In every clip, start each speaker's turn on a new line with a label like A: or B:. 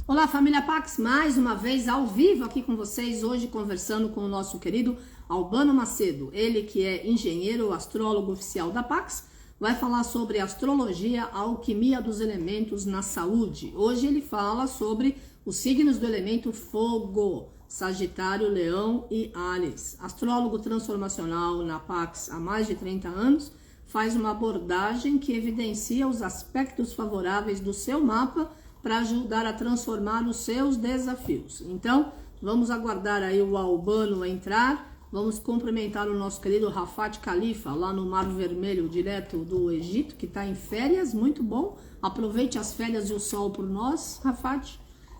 A: Olá, família Pax, mais uma vez ao vivo aqui com vocês, hoje conversando com o nosso querido Albano Macedo. Ele que é engenheiro astrólogo oficial da Pax, vai falar sobre astrologia, a alquimia dos elementos na saúde. Hoje ele fala sobre os signos do elemento fogo, Sagitário, Leão e Áries. Astrólogo transformacional na Pax há mais de 30 anos, faz uma abordagem que evidencia os aspectos favoráveis do seu mapa para ajudar a transformar os seus desafios. Então, vamos aguardar aí o Albano entrar, vamos cumprimentar o nosso querido Rafat Khalifa, lá no Mar Vermelho, direto do Egito, que está em férias, muito bom. Aproveite as férias e o sol por nós, Rafat.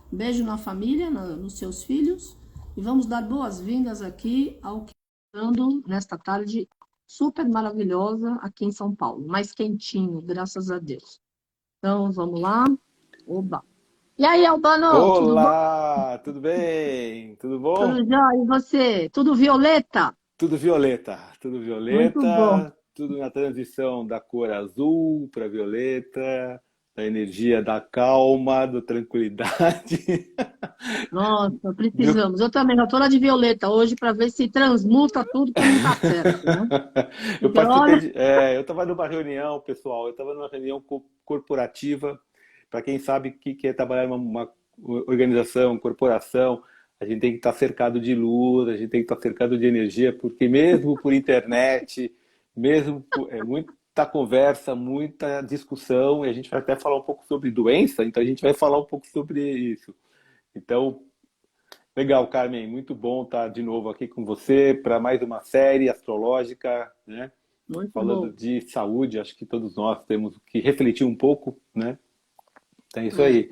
A: Beijo na família, nos seus filhos. E vamos dar boas-vindas aqui ao que está dando nesta tarde super maravilhosa aqui em São Paulo. Mais quentinho, graças a Deus. Então, vamos lá. Oba! E aí, Albano, tudo bom?
B: Olá, tudo bem? Tudo bom?
A: Tudo jóia? E você? Tudo violeta?
B: Tudo
A: Muito bom.
B: violeta, tudo na transição da cor azul para violeta, da energia da calma, da tranquilidade.
A: Nossa,
B: Do-
A: precisamos. Eu também, eu tô lá de violeta hoje para ver se transmuta tudo que não tá certo, né?
B: Eu
A: Porque
B: participei
A: olha,
B: de, eu estava numa reunião, pessoal, eu estava numa reunião corporativa. Para quem sabe o que é trabalhar em uma organização, corporação, a gente tem que estar cercado de luz, a gente tem que estar cercado de energia, porque mesmo por internet, muita conversa, muita discussão, e a gente vai até falar um pouco sobre doença, então a gente vai falar um pouco sobre isso. Então, legal, Carmen, muito bom estar de novo aqui com você para mais uma série astrológica, né?
A: muito
B: Falando
A: bom.
B: de saúde, acho que todos nós temos que refletir um pouco, né? Então é isso
A: É,
B: aí.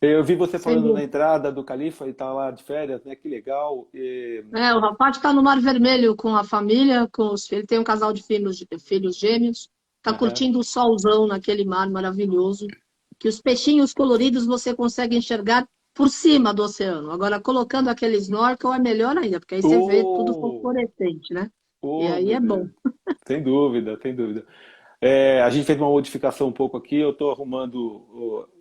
B: Eu vi você
A: sem
B: falando na
A: dúvida.
B: entrada do Califa e tá lá de férias, né? Que legal.
A: O rapaz está no Mar Vermelho com a família, com os filhos. Ele tem um casal de filhos gêmeos. Está
B: Aham.
A: curtindo o solzão naquele mar maravilhoso. Que os peixinhos coloridos você consegue enxergar por cima do oceano. Agora, colocando aquele snorkel é melhor ainda, porque aí você vê tudo
B: Oh,
A: fosforescente, né? E
B: oh,
A: aí
B: meu
A: é bom.
B: Deus. Sem dúvida, sem dúvida. A gente fez uma modificação um pouco aqui. Eu estou arrumando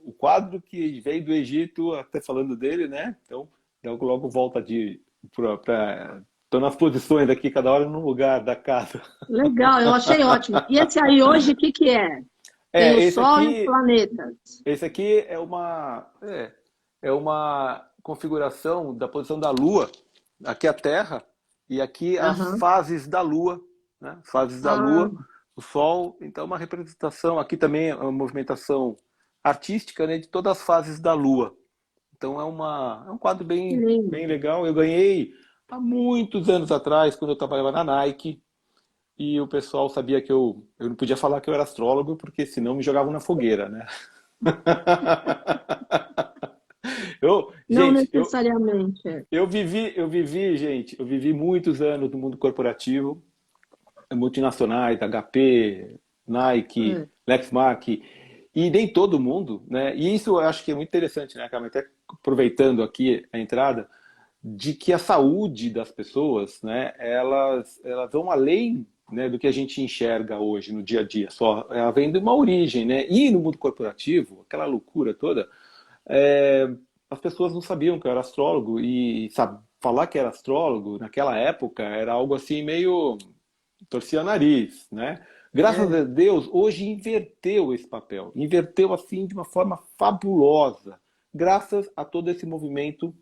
B: o quadro que veio do Egito, até falando dele, né? Então, logo volta de para. Estou nas posições aqui, cada hora num lugar da casa.
A: Legal, eu achei ótimo. E esse aí hoje, o que que é? Tem o
B: Esse
A: Sol e os
B: aqui
A: planetas.
B: Esse aqui é uma configuração da posição da Lua. Aqui é a Terra e aqui as
A: Aham.
B: fases da Lua, né? Fases da
A: Ah,
B: Lua, o Sol. Então, é uma representação. Aqui também é uma movimentação artística, né, de todas as fases da Lua. Então, é um quadro
A: que
B: bem,
A: lindo.
B: bem legal. Eu ganhei há muitos anos atrás, quando eu trabalhava na Nike. E o pessoal sabia que eu não podia falar que eu era astrólogo, porque senão me jogavam na fogueira, né?
A: Não
B: Gente,
A: necessariamente.
B: eu vivi muitos anos no mundo corporativo, multinacionais, HP, Nike,
A: É.
B: Lexmark, e nem todo mundo, né? E isso eu acho que é muito interessante, né, Carmen? Até aproveitando aqui a entrada, de que a saúde das pessoas, né, elas vão além, né, do que a gente enxerga hoje no dia a dia. Só ela vem de uma origem, né? E no mundo corporativo, aquela loucura toda, é, as pessoas não sabiam que eu era astrólogo e falar que era astrólogo naquela época era algo assim meio torcia o nariz, né? Graças
A: É.
B: a Deus, hoje inverteu esse papel, inverteu assim de uma forma fabulosa, graças a todo esse movimento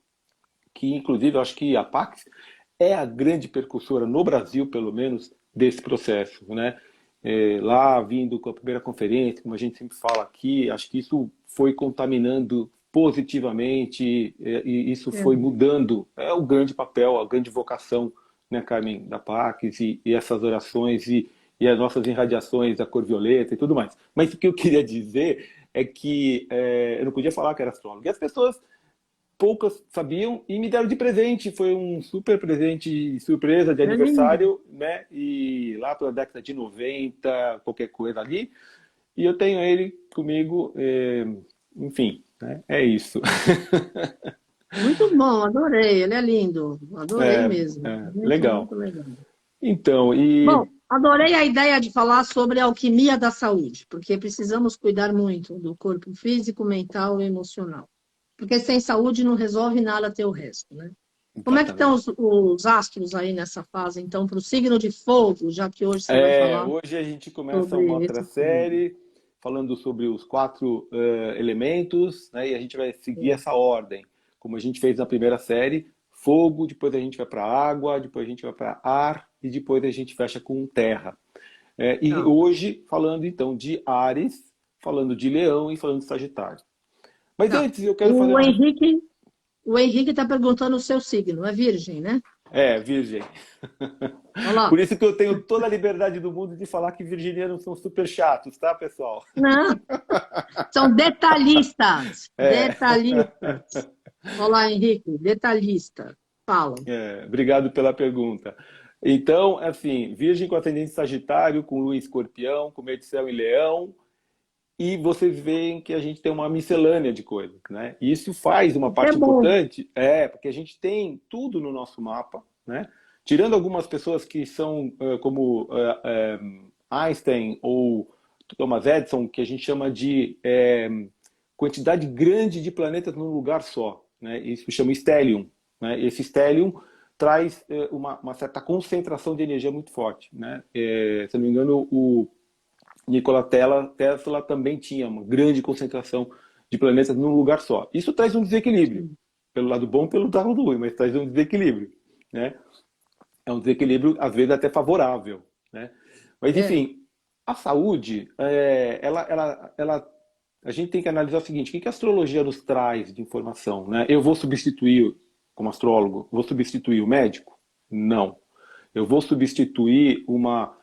B: que, inclusive, eu acho que a Pax é a grande percussora no Brasil, pelo menos, desse processo, né? Lá vindo com a primeira conferência, como a gente sempre fala aqui, acho que isso foi contaminando positivamente e isso
A: É.
B: foi mudando. É o grande papel, a grande vocação, né, Carmen, da Pax e essas orações e as nossas irradiações da cor violeta e tudo mais. Mas o que eu queria dizer é que eu não podia falar que era astrólogo. E as pessoas poucas sabiam e me deram de presente. Foi um super presente surpresa de
A: É lindo.
B: aniversário, né? E lá pela década de 90 qualquer coisa ali. E eu tenho ele comigo, enfim, né? É isso.
A: Muito bom, adorei. Ele é lindo. Adorei
B: É,
A: mesmo. Muito,
B: legal.
A: muito legal.
B: Então,
A: Bom, adorei a ideia de falar sobre a alquimia da saúde, porque precisamos cuidar muito do corpo físico, mental e emocional. Porque sem saúde não resolve nada ter o resto, né? Como é que estão
B: Exatamente.
A: os astros aí nessa fase, então, para o signo de fogo, já que hoje você vai falar
B: Hoje a gente começa uma
A: sobre
B: outra
A: esse signo?
B: série falando sobre os quatro elementos, né? E a gente vai seguir
A: É.
B: essa ordem, como a gente fez na primeira série: fogo, depois a gente vai para água, depois a gente vai para ar e depois a gente fecha com terra. E
A: Tá.
B: hoje falando então de Áries, falando de Leão e falando de Sagitário. Mas
A: Tá.
B: antes eu quero fazer uma.
A: O Henrique está perguntando o seu signo, é virgem, né?
B: Virgem.
A: Olha lá.
B: Por isso que eu tenho toda a liberdade do mundo de falar que virginianos são super chatos, tá, pessoal?
A: Não, são detalhistas.
B: É.
A: Detalhistas. Olá, Henrique, detalhista. Fala.
B: Obrigado pela pergunta. Então, assim, Virgem com ascendente Sagitário, com Lua em Escorpião, com Medição em Leão, e vocês veem que a gente tem uma miscelânea de coisas, né? E isso faz uma
A: É
B: parte
A: bom.
B: importante, porque a gente tem tudo no nosso mapa, né? Tirando algumas pessoas que são como Einstein ou Thomas Edison, que a gente chama de quantidade grande de planetas num lugar só, né? Isso chama stellium, né? Esse stellium traz uma certa concentração de energia muito forte, né? Se não me engano, o Nikola Tesla também tinha uma grande concentração de planetas num lugar só. Isso traz um desequilíbrio, pelo lado bom, pelo lado ruim, mas traz um desequilíbrio, né? É um desequilíbrio às vezes até favorável, né? Mas
A: É.
B: enfim, a saúde, a gente tem que analisar o seguinte: o que a astrologia nos traz de informação, né? Eu vou substituir, como astrólogo, vou substituir o médico? Não. Eu vou substituir uma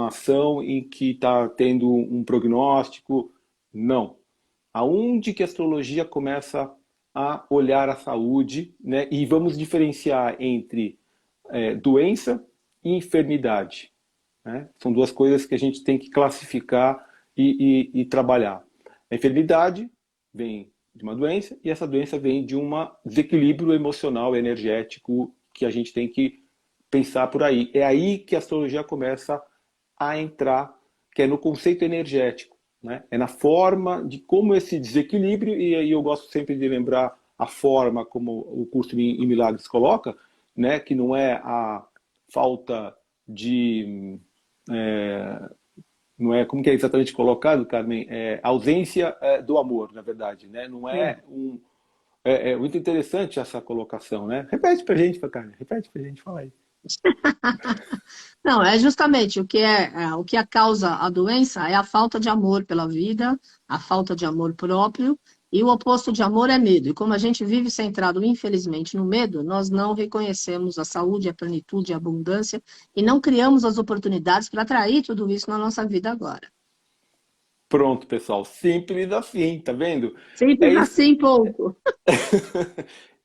B: ação em que está tendo um prognóstico? Não. Aonde que a astrologia começa a olhar a saúde, né? E vamos diferenciar entre doença e enfermidade, né? São duas coisas que a gente tem que classificar e trabalhar. A enfermidade vem de uma doença e essa doença vem de um desequilíbrio emocional, energético, que a gente tem que pensar por aí. É aí que a astrologia começa a entrar, que é no conceito energético, né? É na forma de como esse desequilíbrio, e aí eu gosto sempre de lembrar a forma como o curso em Milagres coloca, né? Que não é a falta de não é, como que é exatamente colocado, Carmen? É ausência do amor, na verdade, né? Não
A: É.
B: é é muito interessante essa colocação, né? Repete pra gente, Carmen, repete pra gente, fala aí.
A: Não, é justamente o que causa a doença é a falta de amor pela vida, a falta de amor próprio, e o oposto de amor é medo. E como a gente vive centrado, infelizmente, no medo, nós não reconhecemos a saúde, a plenitude, a abundância e não criamos as oportunidades para atrair tudo isso na nossa vida agora.
B: Pronto, pessoal, simples assim, tá vendo? É
A: Simples
B: isso,
A: assim, pouco.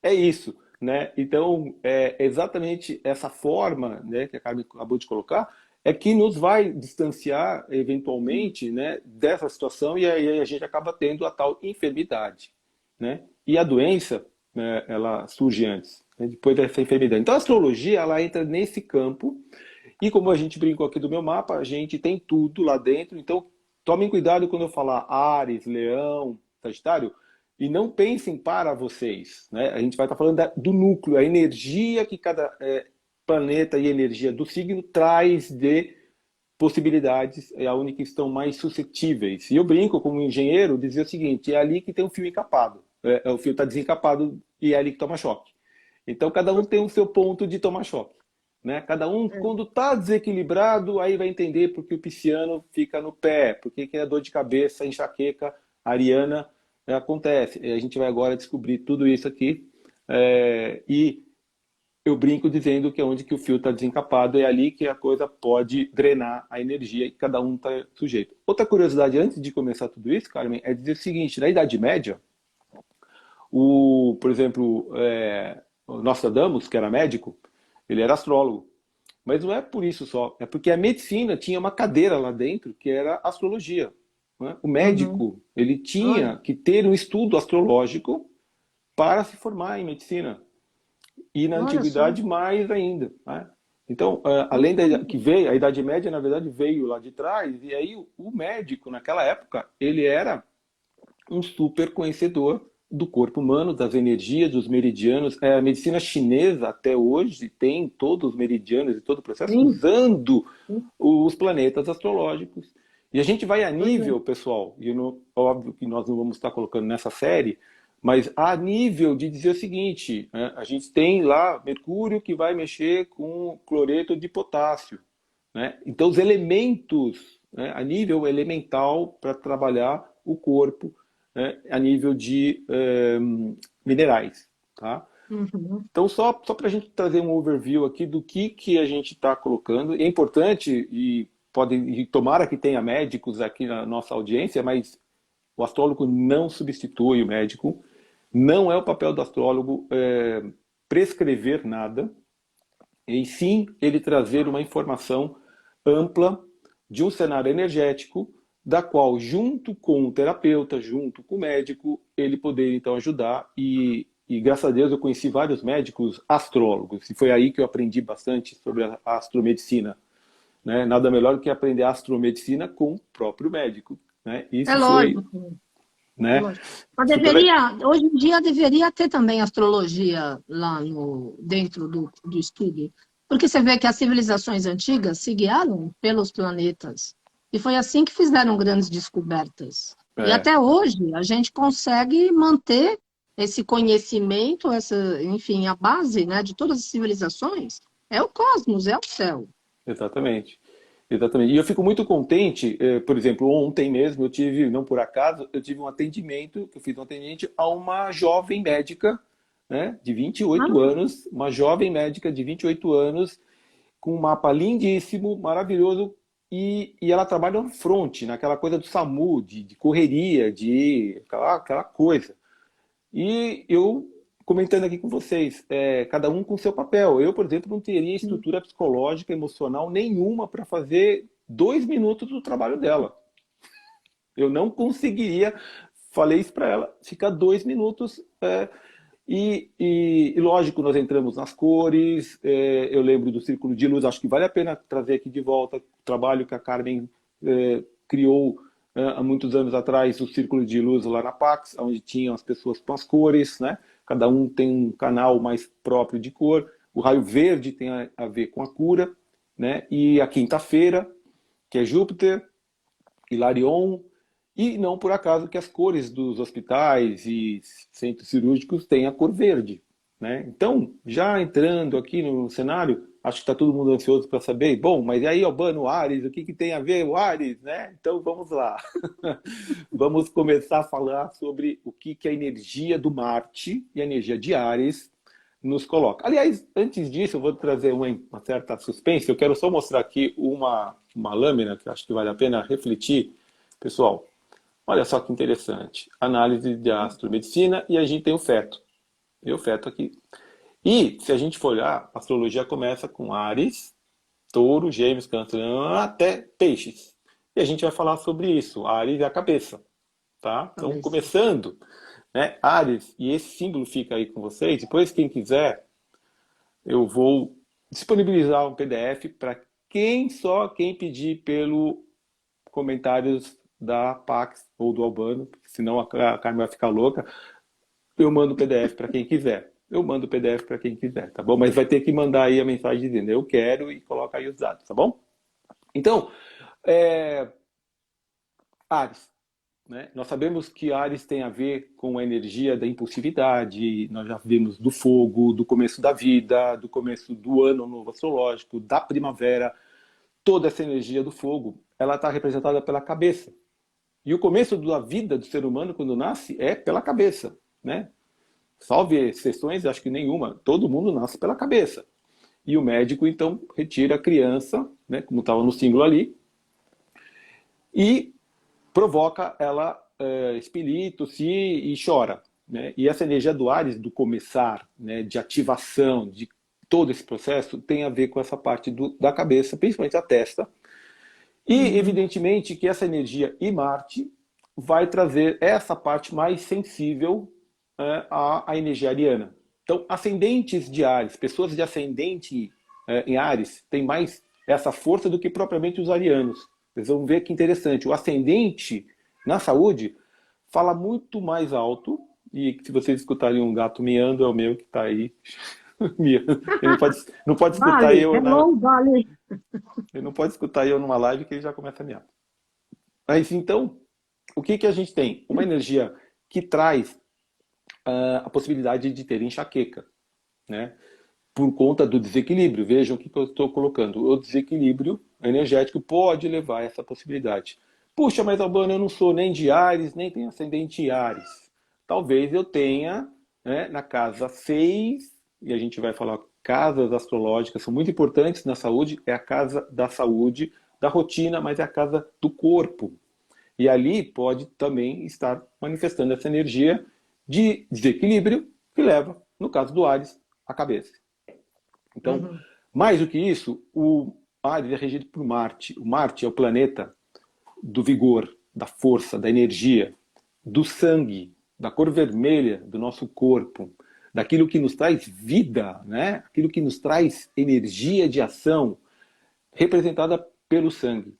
B: é isso, né? Então, é exatamente essa forma, né, que a Carmen acabou de colocar, é que nos vai distanciar, eventualmente, né, dessa situação, e aí a gente acaba tendo a tal enfermidade, né? E a doença, né, ela surge antes, né, depois dessa enfermidade. Então, a astrologia, ela entra nesse campo, e como a gente brincou aqui do meu mapa, a gente tem tudo lá dentro, então tomem cuidado quando eu falar Áries, Leão, Sagitário, e não pensem para vocês, né? A gente vai estar falando do núcleo, a energia que cada planeta e energia do signo traz de possibilidades, é aonde que estão mais suscetíveis. E eu brinco como engenheiro, dizer o seguinte: é ali que tem um fio encapado. O fio está desencapado e é ali que toma choque. Então cada um tem o seu ponto de tomar choque, né? Cada um, quando está desequilibrado, aí vai entender porque o pisciano fica no pé, porque que a dor de cabeça, enxaqueca ariana acontece. E a gente vai agora descobrir tudo isso aqui. E eu brinco dizendo que é onde que o fio está desencapado, é ali que a coisa pode drenar a energia e cada um está sujeito. Outra curiosidade, antes de começar tudo isso, Carmen, é dizer o seguinte: na Idade Média, por exemplo, o Nostradamus, que era médico, ele era astrólogo. Mas não é por isso só, é porque a medicina tinha uma cadeira lá dentro que era astrologia, né? O
A: Uhum.
B: médico, ele tinha
A: Olha,
B: que ter um estudo astrológico para se formar em medicina. E na
A: olha só.
B: antiguidade mais ainda, né? Então, além da
A: Hum,
B: que veio, a Idade Média, na verdade, veio lá de trás, e aí o médico, naquela época, ele era um super conhecedor do corpo humano, das energias, dos meridianos. A medicina chinesa até hoje tem todos os meridianos e todo o processo
A: Sim,
B: usando
A: sim,
B: os planetas astrológicos. E a gente vai a
A: pois é.
B: nível, pessoal, e óbvio que nós não vamos estar colocando nessa série, mas a nível de dizer o seguinte, né, a gente tem lá Mercúrio que vai mexer com cloreto de potássio, né? Então os elementos, né, a nível elemental para trabalhar o corpo, né, a nível de minerais, tá?
A: Uhum.
B: Então, só para a gente trazer um overview aqui do que a gente está colocando, é importante e tomara que tenha médicos aqui na nossa audiência, mas o astrólogo não substitui o médico, não é o papel do astrólogo prescrever nada, e sim ele trazer uma informação ampla de um cenário energético, da qual, junto com o terapeuta, junto com o médico, ele poder então ajudar. E graças a Deus eu conheci vários médicos astrólogos, e foi aí que eu aprendi bastante sobre a astromedicina. Né? Nada melhor do que aprender astromedicina com o próprio médico. Né?
A: É
B: Isso foi,
A: lógico, é
B: né?
A: lógico. Mas
B: Super.
A: deveria, hoje em dia deveria ter também astrologia lá no, dentro do estudo, porque você vê que as civilizações antigas se guiaram pelos planetas, e foi assim que fizeram grandes descobertas. E
B: É,
A: até hoje a gente consegue manter esse conhecimento, essa, enfim, a base, né, de todas as civilizações é o cosmos, é o céu.
B: exatamente. Exatamente. E eu fico muito contente, por exemplo, ontem mesmo eu tive, não por acaso, eu tive um atendimento, eu fiz um atendimento a uma jovem médica, né, de vinte e
A: Ah,
B: oito anos, uma jovem médica de 28 anos, com um mapa lindíssimo, maravilhoso, e ela trabalha no front, naquela coisa do SAMU, de correria, de aquela coisa. E eu, comentando aqui com vocês, cada um com seu papel. Eu, por exemplo, não teria estrutura psicológica, emocional nenhuma para fazer 2 minutos do trabalho dela. Eu não conseguiria, falei isso para ela, ficar 2 minutos. E lógico, nós entramos nas cores, eu lembro do Círculo de Luz, acho que vale a pena trazer aqui de volta o trabalho que a Carmen criou há muitos anos atrás, o Círculo de Luz lá na Pax, onde tinham as pessoas com as cores, né? Cada um tem um canal mais próprio de cor. O raio verde tem a ver com a cura, né? E a quinta-feira, que é Júpiter, Hilarion, e não por acaso que as cores dos hospitais e centros cirúrgicos têm a cor verde. Né? Então, já entrando aqui no cenário, acho que está todo mundo ansioso para saber, bom, mas e aí, Albano, o Ares, o que tem a ver o Ares? Né? Então, vamos lá. Vamos começar a falar sobre o que a energia do Marte e a energia de Ares nos coloca. Aliás, antes disso, eu vou trazer uma certa suspense. Eu quero só mostrar aqui uma lâmina que acho que vale a pena refletir. Pessoal, olha só que interessante. Análise de astromedicina e a gente tem o feto. E o feto aqui. E, se a gente for olhar, a astrologia começa com Áries, Touro, Gêmeos, Câncer, até Peixes. E a gente vai falar sobre isso. Áries é a cabeça. Tá? Então,
A: cabeça.
B: começando, né, Áries, e esse símbolo fica aí com vocês. Depois, quem quiser, eu vou disponibilizar um PDF para quem pedir pelo comentários da Pax ou do Albano, senão a Carmen vai ficar louca. Eu mando o PDF para quem quiser. Eu mando o PDF para quem quiser, tá bom? Mas vai ter que mandar aí a mensagem dizendo eu quero e coloca aí os dados, tá bom? Então, Ares. Né? Nós sabemos que Ares tem a ver com a energia da impulsividade, nós já vimos do fogo, do começo da vida, do começo do ano novo astrológico, da primavera, toda essa energia do fogo, ela está representada pela cabeça. E o começo da vida do ser humano, quando nasce, é pela cabeça. Né? Salve exceções, acho que nenhuma, todo mundo nasce pela cabeça. E o médico, então, retira a criança, né, como estava no símbolo ali, e provoca ela espírito-se e chora. Né? E essa energia do Ares, do começar, né, de ativação, de todo esse processo, tem a ver com essa parte da cabeça, principalmente a testa. E, evidentemente, que essa energia e Marte vai trazer essa parte mais sensível à energia ariana. Então, ascendentes de Ares, pessoas de ascendente em Ares, têm mais essa força do que propriamente os arianos. Vocês vão ver que interessante. O ascendente na saúde fala muito mais alto e se vocês escutarem um gato miando, é o meu que está aí miando. Ele não pode escutar
C: Vale,
B: eu
C: hello, Vale.
B: ele não pode escutar eu numa live que ele já começa a miar. Mas então, o que que a gente tem? Uma energia que traz a possibilidade de ter enxaqueca, né? Por conta do desequilíbrio. Vejam o que eu estou colocando. O desequilíbrio energético pode levar a essa possibilidade. Puxa, mas Albano, eu não sou nem de Áries, nem tenho ascendente em Áries. Talvez eu tenha, né, na casa 6, e a gente vai falar, casas astrológicas são muito importantes na saúde, é a casa da saúde, da rotina, mas é a casa do corpo. E ali pode também estar manifestando essa energia de desequilíbrio que leva, no caso do Áries, à cabeça. Então, mais do que isso, o Áries é regido por Marte. O Marte é o planeta do vigor, da força, da energia, do sangue, da cor vermelha do nosso corpo, daquilo que nos traz vida, né? Aquilo que nos traz energia de ação, representada pelo sangue.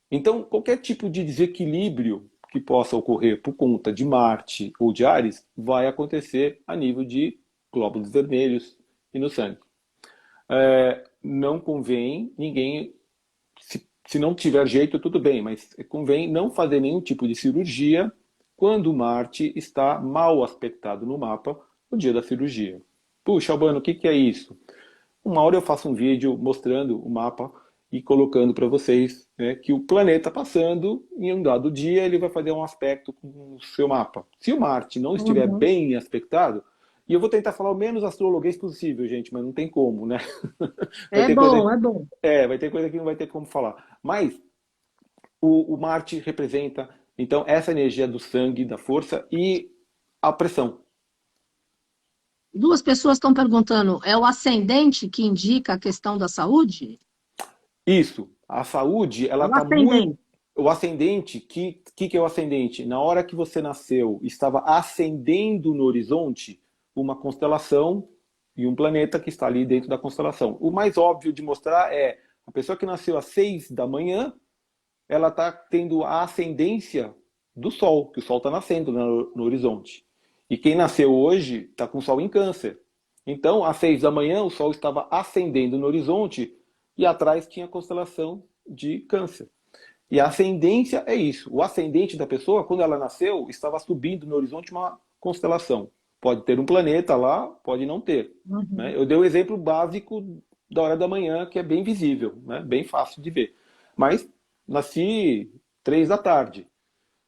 B: Então, qualquer tipo de desequilíbrio que possa ocorrer por conta de Marte ou de Áries vai acontecer a nível de glóbulos vermelhos e no sangue. Não convém ninguém, se não tiver jeito, tudo bem, mas convém não fazer nenhum tipo de cirurgia quando Marte está mal aspectado no mapa no dia da cirurgia. Puxa, Albano, o que é isso? Uma hora eu faço um vídeo mostrando o mapa e colocando para vocês, né, que o planeta passando, em um dado dia, ele vai fazer um aspecto com o seu mapa. Se o Marte não estiver bem aspectado, e eu vou tentar falar o menos astrologuês possível, gente, mas não tem como, né?
C: É bom, é bom.
B: Vai ter coisa que não vai ter como falar. Mas o Marte representa, então, essa energia do sangue, da força e a pressão.
A: Duas pessoas estão perguntando, é o ascendente que indica a questão da saúde?
B: Isso. A saúde, ela
C: O
B: está muito...
C: ascendente.
B: O ascendente, que é o ascendente? Na hora que você nasceu, estava ascendendo no horizonte uma constelação e um planeta que está ali dentro da constelação. O mais óbvio de mostrar é a pessoa que nasceu às 6 da manhã, ela está tendo a ascendência do Sol, que o Sol está nascendo no horizonte. E quem nasceu hoje está com o Sol em Câncer. Então, às 6 da manhã, o Sol estava ascendendo no horizonte e atrás tinha a constelação de Câncer. E a ascendência é isso. O ascendente da pessoa, quando ela nasceu, estava subindo no horizonte uma constelação. Pode ter um planeta lá, pode não ter. Né? Eu dei o exemplo básico da hora da manhã, que é bem visível, né? Bem fácil de ver. Mas nasci 3 da tarde,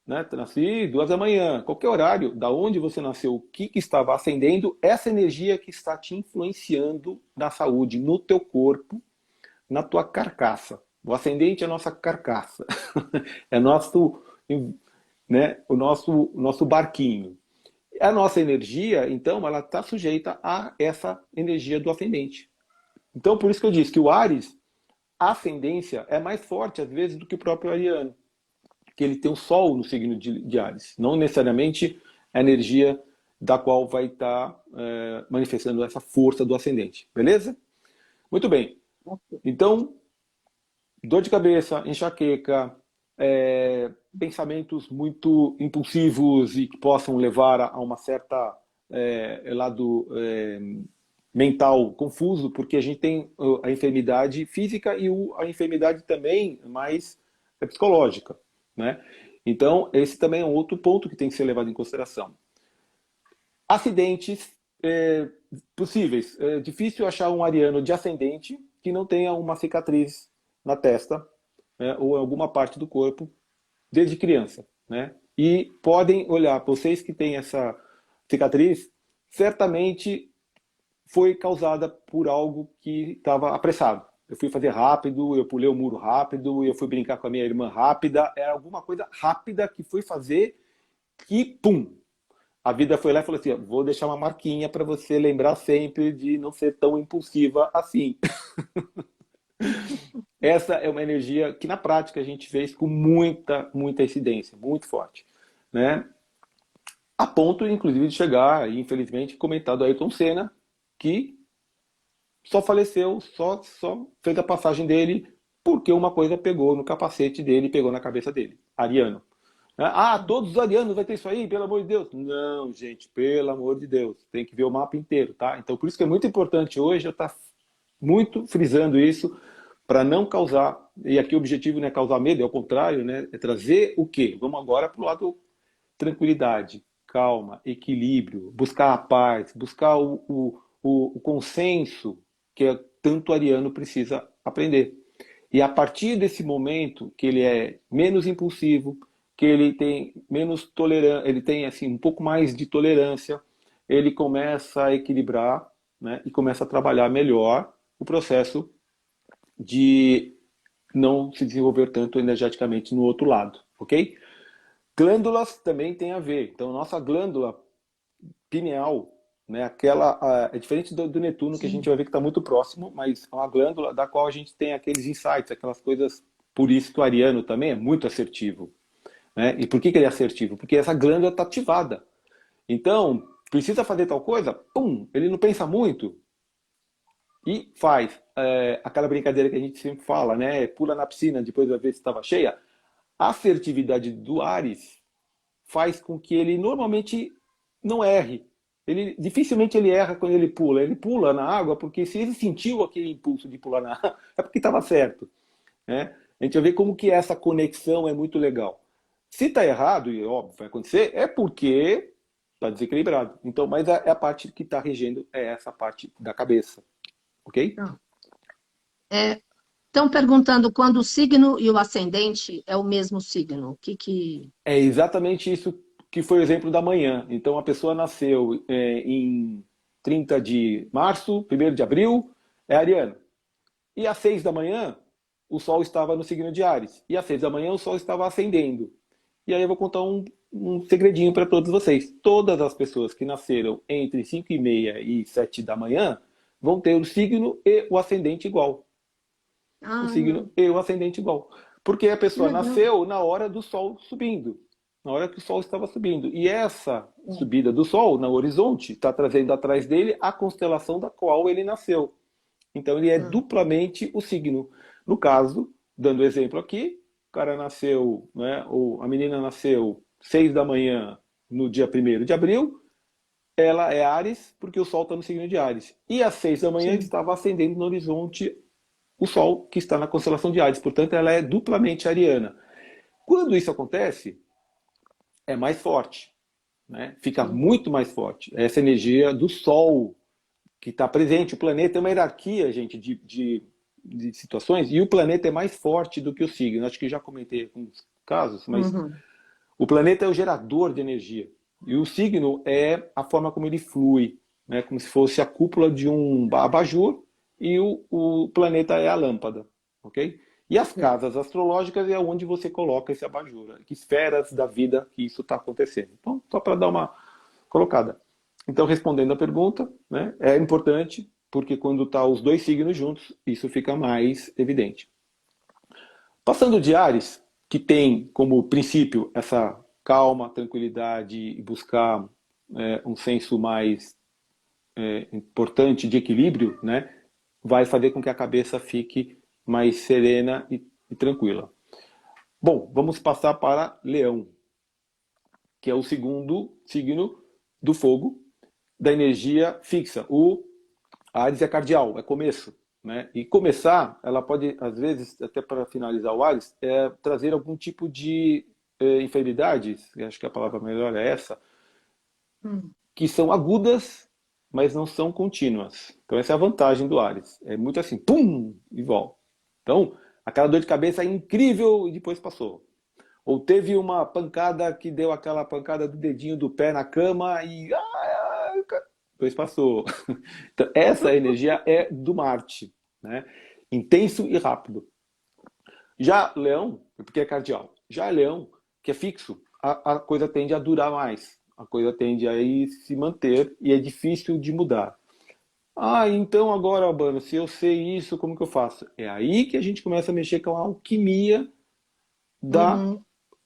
B: né? Nasci 2 da manhã. Qualquer horário, da onde você nasceu, o que estava ascendendo, essa energia que está te influenciando na saúde, no teu corpo, na tua carcaça. O ascendente é a nossa carcaça. É nosso, né, o nosso barquinho. A nossa energia, então, ela está sujeita a essa energia do ascendente. Então, por isso que eu disse que o Áries, a ascendência é mais forte, às vezes, do que o próprio ariano. Que ele tem o Sol no signo de Áries. Não necessariamente a energia da qual vai estar manifestando essa força do ascendente. Beleza? Muito bem. Então, dor de cabeça, enxaqueca, pensamentos muito impulsivos e que possam levar a uma certa lado mental confuso, porque a gente tem a enfermidade física e a enfermidade também mais psicológica, né? Então, esse também é um outro ponto que tem que ser levado em consideração. Acidentes possíveis. É difícil achar um ariano de ascendente que não tenha uma cicatriz na testa, né, ou em alguma parte do corpo desde criança, né? E podem olhar, vocês que têm essa cicatriz, certamente foi causada por algo que estava apressado. Eu fui fazer rápido, eu pulei o muro rápido, eu fui brincar com a minha irmã rápida, era alguma coisa rápida que foi fazer que, pum, a vida foi lá e falou assim, vou deixar uma marquinha para você lembrar sempre de não ser tão impulsiva assim. Essa é uma energia que na prática a gente fez com muita incidência, muito forte, né? A ponto, inclusive, de chegar, e infelizmente, comentado Ayrton Senna, que só faleceu, só fez a passagem dele porque uma coisa pegou no capacete dele, pegou na cabeça dele, ariano. Ah, todos os arianos vai ter isso aí, pelo amor de Deus. Não, gente, pelo amor de Deus. Tem que ver o mapa inteiro, tá? Então, por isso que é muito importante hoje eu estar muito frisando isso para não causar, e aqui o objetivo não é causar medo, é o contrário, né? É trazer o quê? Vamos agora para o lado tranquilidade, calma, equilíbrio, buscar a paz, buscar o consenso que tanto ariano precisa aprender. E a partir desse momento que ele é menos impulsivo, que ele tem menos tolerância, ele tem assim um pouco mais de tolerância, ele começa a equilibrar, né, e começa a trabalhar melhor o processo de não se desenvolver tanto energeticamente no outro lado, ok? Glândulas também tem a ver. Então, nossa glândula pineal, né, aquela é diferente do Netuno, que a gente
C: Sim.
B: vai ver que está muito próximo, mas é uma glândula da qual a gente tem aqueles insights, aquelas coisas. Por isso que o ariano também é muito assertivo, né? E por que ele é assertivo? Porque essa glândula está ativada. Então, precisa fazer tal coisa, pum, ele não pensa muito e faz. Aquela brincadeira que a gente sempre fala, né? Pula na piscina, depois vai ver se estava cheia. A assertividade do Ares faz com que ele normalmente não erre. Dificilmente ele erra quando ele pula. Ele pula na água porque se ele sentiu aquele impulso de pular na água, é porque estava certo, né? A gente vai ver como que essa conexão é muito legal. Se está errado, e óbvio vai acontecer, é porque está desequilibrado. Então, mas a parte que está regendo é essa parte da cabeça, ok?
C: Tá.
A: Estão perguntando quando o signo e o ascendente é o mesmo signo. O que que...
B: É exatamente isso que foi o exemplo da manhã. Então, a pessoa nasceu em 30 de março, 1º de abril, é ariano. E às 6 da manhã, o Sol estava no signo de Áries. E às 6 da manhã, o Sol estava ascendendo. E aí eu vou contar um segredinho para todos vocês. Todas as pessoas que nasceram entre 5h30 e 7 da manhã vão ter o signo e o ascendente igual. O
A: Ah,
B: signo e o ascendente igual. Porque a
C: Que
B: pessoa
C: legal.
B: nasceu na hora do Sol subindo. Na hora que o Sol estava subindo. E essa
C: É.
B: subida do Sol no horizonte está trazendo atrás dele a constelação da qual ele nasceu. Então ele é
A: ah,
B: duplamente o signo. No caso, dando exemplo aqui, o cara nasceu, né, ou a menina nasceu 6 da manhã no dia 1º de abril, ela é Áries porque o Sol está no signo de Áries. E às 6 da manhã ele
C: Sim.
B: estava ascendendo no horizonte o Sol que está na constelação de Áries. Portanto, ela é duplamente ariana. Quando isso acontece, é mais forte, né? Fica
C: Sim.
B: muito mais forte. Essa energia do Sol que está presente. O planeta é uma hierarquia, gente, de situações, e o planeta é mais forte do que o signo. Acho que já comentei alguns casos, mas
A: uhum.
B: o planeta é o gerador de energia. E o signo é a forma como ele flui, né? Como se fosse a cúpula de um abajur e o planeta é a lâmpada, ok? E as
C: É.
B: casas astrológicas é onde você coloca esse abajur, que esferas da vida que isso está acontecendo. Então, só para dar uma colocada. Então, respondendo a pergunta, né, é importante porque quando está os dois signos juntos, isso fica mais evidente. Passando de Ares, que tem como princípio essa calma, tranquilidade e buscar um senso mais importante de equilíbrio, né, vai fazer com que a cabeça fique mais serena e tranquila. Bom, vamos passar para Leão, que é o segundo signo do fogo, da energia fixa. O Ares é cardial, é começo. Né? E começar, ela pode, às vezes, até para finalizar o Ares, trazer algum tipo de enfermidades, acho que a palavra melhor é essa,
C: Hum.
B: que são agudas, mas não são contínuas. Então essa é a vantagem do Ares. É muito assim, pum, e volta. Então, aquela dor de cabeça é incrível e depois passou. Ou teve uma pancada que deu aquela pancada do dedinho do pé na cama e depois passou. Então, essa energia é do Marte, né? Intenso e rápido. Já Leão, porque é cardial. Já Leão, que é fixo, a coisa tende a durar mais. A coisa tende a ir se manter e é difícil de mudar. Ah, então agora, Albano, se eu sei isso, como que eu faço? É aí que a gente começa a mexer com a alquimia da,
A: Uhum.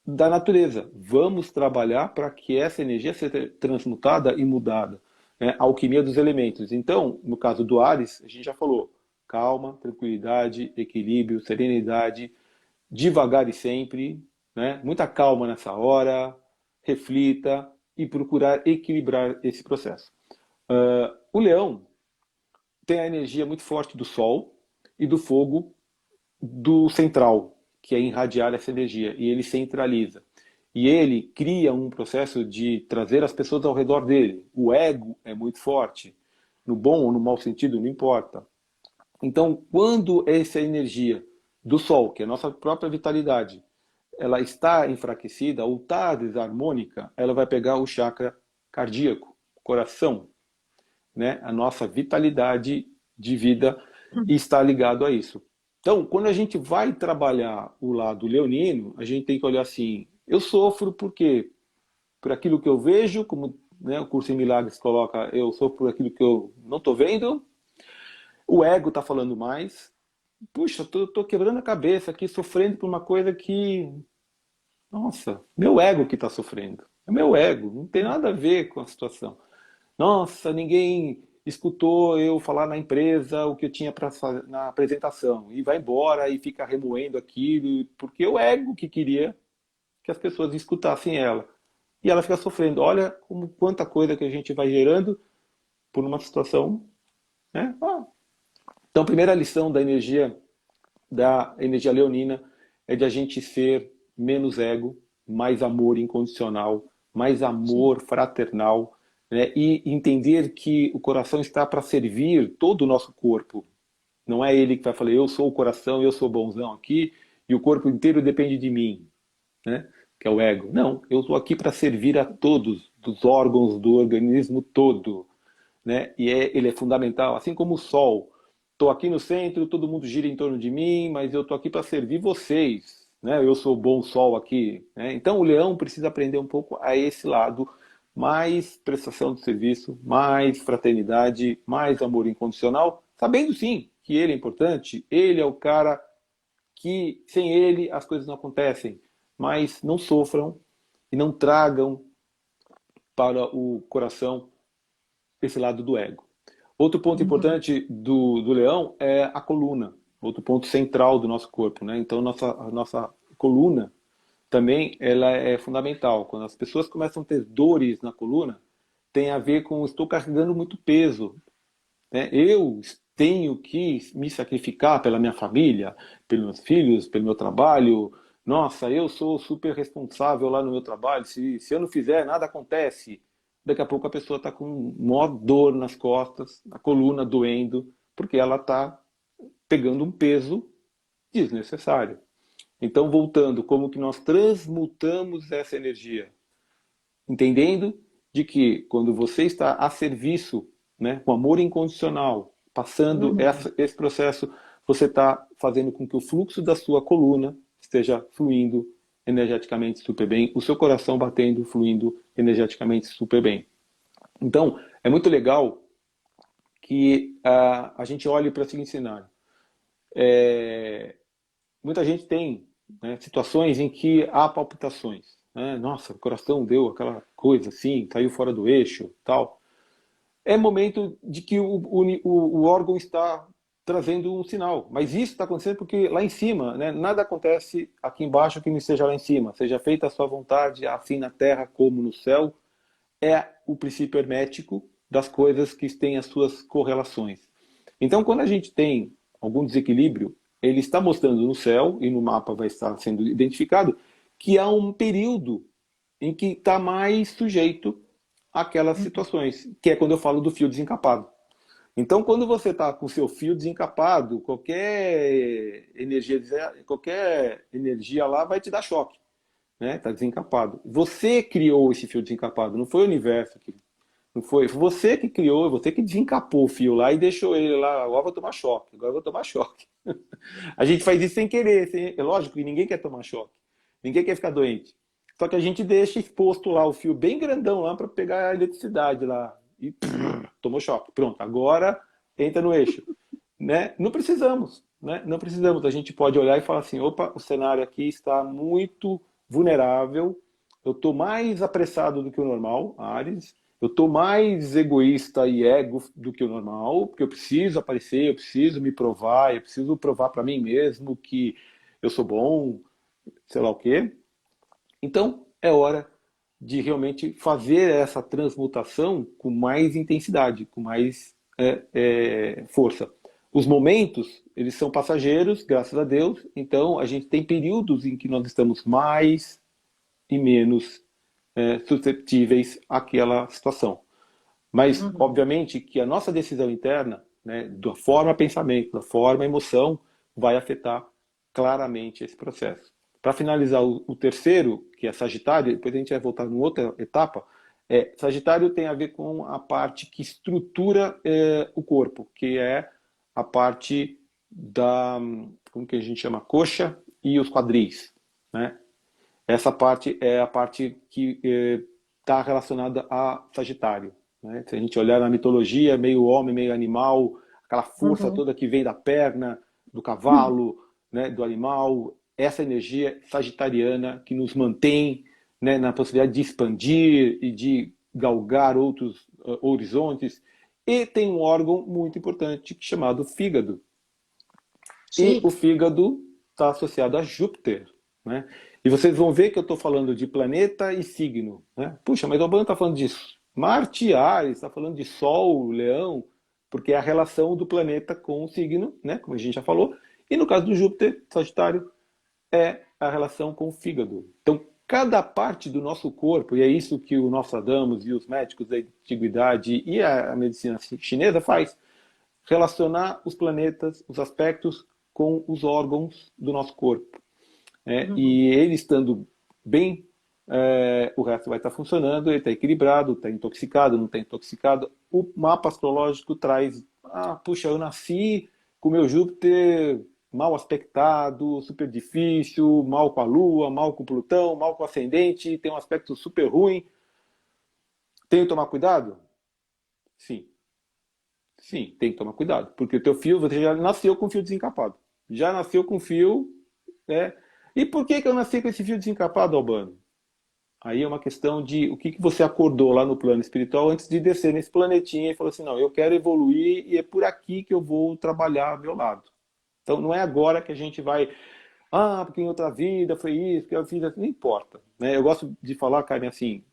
B: da natureza. Vamos trabalhar para que essa energia seja transmutada e mudada. Né? A alquimia dos elementos. Então, no caso do Ares, a gente já falou, calma, tranquilidade, equilíbrio, serenidade, devagar e sempre, né? Muita calma nessa hora, reflita e procurar equilibrar esse processo. O leão tem a energia muito forte do sol e do fogo do central, que é irradiar essa energia, e ele centraliza. E ele cria um processo de trazer as pessoas ao redor dele. O ego é muito forte, no bom ou no mau sentido, não importa. Então, quando essa energia do sol, que é a nossa própria vitalidade, ela está enfraquecida ou está desarmônica, ela vai pegar o chakra cardíaco, coração, né? A nossa vitalidade de vida está ligado a isso. Então, quando a gente vai trabalhar o lado leonino, a gente tem que olhar assim, eu sofro por quê? Por aquilo que eu vejo, como, né, o curso em Milagres coloca, eu sofro por aquilo que eu não estou vendo, o ego está falando mais, puxa, tô quebrando a cabeça aqui, sofrendo por uma coisa que, nossa, meu ego que está sofrendo, é meu ego, não tem nada a ver com a situação. Nossa, ninguém escutou eu falar na empresa o que eu tinha para fazer na apresentação e vai embora e fica remoendo aquilo, porque o ego que queria que as pessoas escutassem ela. E ela fica sofrendo. Olha como quanta coisa que a gente vai gerando por uma situação, né? Então, a primeira lição da energia leonina é de a gente ser menos ego, mais amor incondicional, mais amor fraternal, né? E entender que o coração está para servir todo o nosso corpo. Não é ele que vai falar, eu sou o coração, eu sou bonzão aqui, e o corpo inteiro depende de mim, né? Que é o ego. Não, eu estou aqui para servir a todos, dos órgãos do organismo todo, né? E ele é fundamental, assim como o sol. Estou aqui no centro, todo mundo gira em torno de mim, mas eu estou aqui para servir vocês, né? Eu sou o bom sol aqui, né? Então o leão precisa aprender um pouco a esse lado, mais prestação de serviço, mais fraternidade, mais amor incondicional, sabendo sim que ele é importante, ele é o cara que sem ele as coisas não acontecem, mas não sofram e não tragam para o coração esse lado do ego. Outro ponto
C: Uhum.
B: importante do leão é a coluna, outro ponto central do nosso corpo, né? Então a nossa coluna também ela é fundamental. Quando as pessoas começam a ter dores na coluna, tem a ver com estou carregando muito peso, né? Eu tenho que me sacrificar pela minha família, pelos meus filhos, pelo meu trabalho. Nossa, eu sou super responsável lá no meu trabalho. Se eu não fizer, nada acontece. Daqui a pouco a pessoa está com maior dor nas costas, a coluna doendo, porque ela está pegando um peso desnecessário. Então, voltando, como que nós transmutamos essa energia? Entendendo de que quando você está a serviço, né, com amor incondicional, passando
C: Uhum.
B: esse processo, você está fazendo com que o fluxo da sua coluna esteja fluindo energeticamente super bem, o seu coração batendo, fluindo energeticamente super bem. Então, é muito legal que a gente olhe para o seguinte cenário. Muita gente tem, né, situações em que há palpitações. Né? Nossa, o coração deu aquela coisa assim, caiu fora do eixo, tal. É momento de que o órgão está trazendo um sinal. Mas isso está acontecendo porque lá em cima, né, nada acontece aqui embaixo que não esteja lá em cima. Seja feita a sua vontade, assim na terra como no céu. É o princípio hermético das coisas que têm as suas correlações. Então, quando a gente tem algum desequilíbrio, ele está mostrando no céu, e no mapa vai estar sendo identificado, que há um período em que está mais sujeito àquelas situações, que é quando eu falo do fio desencapado. Então, quando você está com o seu fio desencapado, qualquer energia lá vai te dar choque, né? Tá desencapado. Você criou esse fio desencapado, não foi o universo que não foi você que criou, você que desencapou o fio lá e deixou ele lá. Agora vou tomar choque, agora vou tomar choque. A gente faz isso sem querer, é lógico que ninguém quer tomar choque, ninguém quer ficar doente. Só que a gente deixa exposto lá o fio bem grandão lá para pegar a eletricidade lá e tomou choque. Pronto, agora entra no eixo, né? Não precisamos, né? Não precisamos. A gente pode olhar e falar assim: opa, o cenário aqui está muito vulnerável. Eu estou mais apressado do que o normal, Ares. Eu estou mais egoísta e ego do que o normal, porque eu preciso aparecer, eu preciso me provar, eu preciso provar para mim mesmo que eu sou bom, sei lá o quê. Então, é hora de realmente fazer essa transmutação com mais intensidade, com mais força. Os momentos, eles são passageiros, graças a Deus, então a gente tem períodos em que nós estamos mais e menos susceptíveis àquela situação. Mas, obviamente, que a nossa decisão interna, né, da forma pensamento, da forma emoção, vai afetar claramente esse processo. Para finalizar, o terceiro, que é Sagitário, depois a gente vai voltar numa outra etapa, Sagitário tem a ver com a parte que estrutura o corpo, que é a parte da, como que a gente chama, coxa e os quadris, né? Essa parte é a parte que está relacionada a Sagitário, né? Se a gente olhar na mitologia, meio homem, meio animal, aquela força
C: Uhum.
B: toda que vem da perna, do cavalo, né, do animal, essa energia sagitariana que nos mantém, né, na possibilidade de expandir e de galgar outros horizontes. E tem um órgão muito importante chamado fígado. E o
C: Sim.
B: fígado está associado a Júpiter, né? E vocês vão ver que eu estou falando de planeta e signo, né? Puxa, mas o Albano está falando de Marte, Ares, está falando de Sol, Leão, porque é a relação do planeta com o signo, né? Como a gente já falou. E no caso do Júpiter, Sagitário, é a relação com o fígado. Então, cada parte do nosso corpo, e é isso que o Nostradamus e os médicos da antiguidade e a medicina chinesa faz, relacionar os planetas, os aspectos com os órgãos do nosso corpo.
C: Uhum.
B: E ele estando bem, o resto vai estar funcionando, ele está equilibrado, está intoxicado, não está intoxicado. O mapa astrológico traz, puxa, eu nasci com o meu Júpiter mal aspectado, super difícil, mal com a Lua, mal com Plutão, mal com o ascendente, tem um aspecto super ruim. Tenho que tomar cuidado? Sim. Sim, tem que tomar cuidado, porque o teu fio, você já nasceu com fio desencapado. Já nasceu com fio, né? E por que que eu nasci com esse fio desencapado, Albano? Aí é uma questão de o que que você acordou lá no plano espiritual antes de descer nesse planetinha e falou assim, não, eu quero evoluir e é por aqui que eu vou trabalhar ao meu lado. Então não é agora que a gente vai, porque em outra vida foi isso, que eu fiz assim, não importa. Né? Eu gosto de falar, Karen, assim,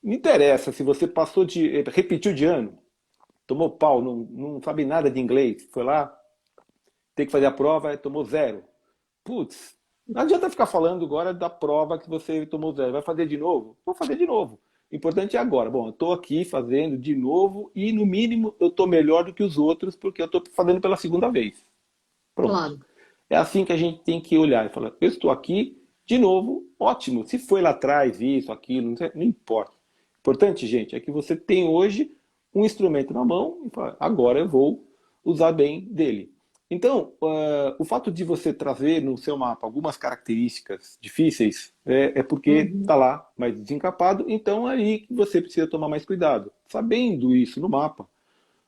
B: não interessa se você passou de, repetiu de ano, tomou pau, não sabe nada de inglês, foi lá, tem que fazer a prova, tomou zero. Putz, não adianta ficar falando agora da prova que você tomou zero. Vai fazer de novo? Vou fazer de novo. O importante é agora. Bom, eu estou aqui fazendo de novo e, no mínimo, eu estou melhor do que os outros porque eu estou fazendo pela segunda vez. Pronto.
A: Claro.
B: É assim que a gente tem que olhar e falar, eu estou aqui de novo, ótimo. Se foi lá atrás, isso, aquilo, não importa. O importante, gente, é que você tem hoje um instrumento na mão e fala, agora eu vou usar bem dele. Então, o fato de você trazer no seu mapa algumas características difíceis é porque está
C: Uhum.
B: lá mais desencapado, então é aí que você precisa tomar mais cuidado. Sabendo isso no mapa,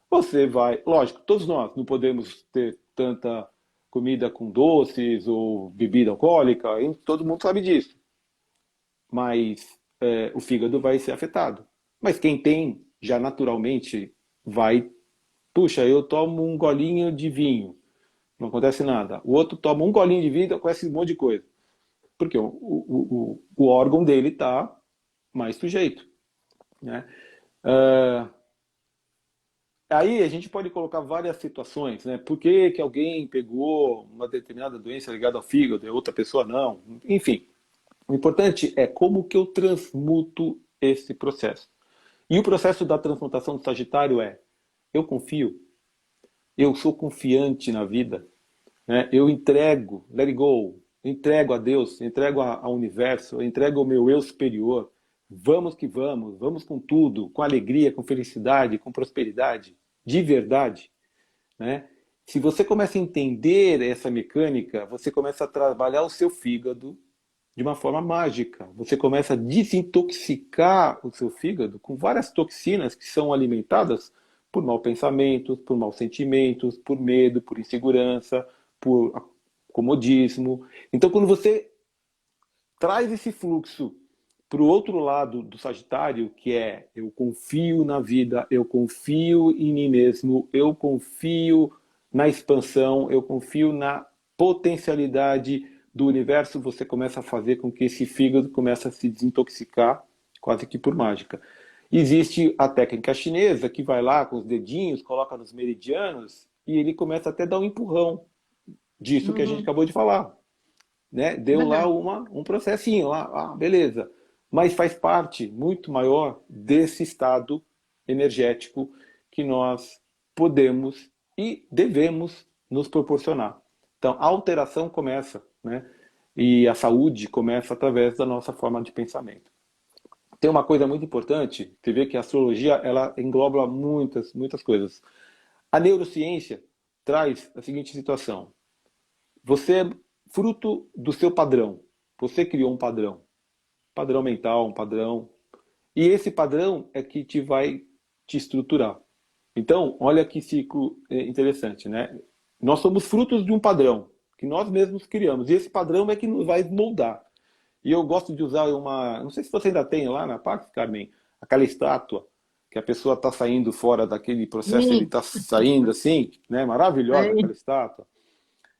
B: você vai, lógico, todos nós não podemos ter tanta comida com doces ou bebida alcoólica, todo mundo sabe disso. Mas o fígado vai ser afetado. Mas quem tem, já naturalmente vai, puxa, eu tomo um golinho de vinho, não acontece nada. O outro toma um golinho de vinho, acontece um monte de coisa. Porque o órgão dele está mais sujeito. Né? Uh, Aí a gente pode colocar várias situações, né? Por que que alguém pegou uma determinada doença ligada ao fígado e outra pessoa não? Enfim, o importante é como que eu transmuto esse processo. E o processo da transmutação do Sagitário é: eu confio, eu sou confiante na vida, né? Eu entrego, let it go, eu entrego a Deus, eu entrego ao universo, eu entrego ao meu eu superior. Vamos que vamos, vamos com tudo, com alegria, com felicidade, com prosperidade, de verdade, né? Se você começa a entender essa mecânica, você começa a trabalhar o seu fígado de uma forma mágica. Você começa a desintoxicar o seu fígado com várias toxinas que são alimentadas por maus pensamentos, por maus sentimentos, por medo, por insegurança, por comodismo. Então, quando você traz esse fluxo para o outro lado do Sagitário, que é eu confio na vida, eu confio em mim mesmo, eu confio na expansão, eu confio na potencialidade do universo, você começa a fazer com que esse fígado comece a se desintoxicar, quase que por mágica. Existe a técnica chinesa, que vai lá com os dedinhos, coloca nos meridianos, e ele começa até a dar um empurrão disso que a gente acabou de falar. Né? Deu lá
A: Verdade.
B: um processinho, lá, beleza. Mas faz parte muito maior desse estado energético que nós podemos e devemos nos proporcionar. Então, a alteração começa, né? E a saúde começa através da nossa forma de pensamento. Tem uma coisa muito importante, você vê que a astrologia ela engloba muitas, muitas coisas. A neurociência traz a seguinte situação. Você é fruto do seu padrão. Você criou um padrão. Padrão mental, um padrão. E esse padrão é que vai te estruturar. Então, olha que ciclo interessante, né? Nós somos frutos de um padrão que nós mesmos criamos. E esse padrão é que nos vai moldar. E eu gosto de usar uma... Não sei se você ainda tem lá na Pax, Carmen, aquela estátua que a pessoa está saindo fora daquele processo, ele está saindo assim, né? Maravilhosa aquela estátua.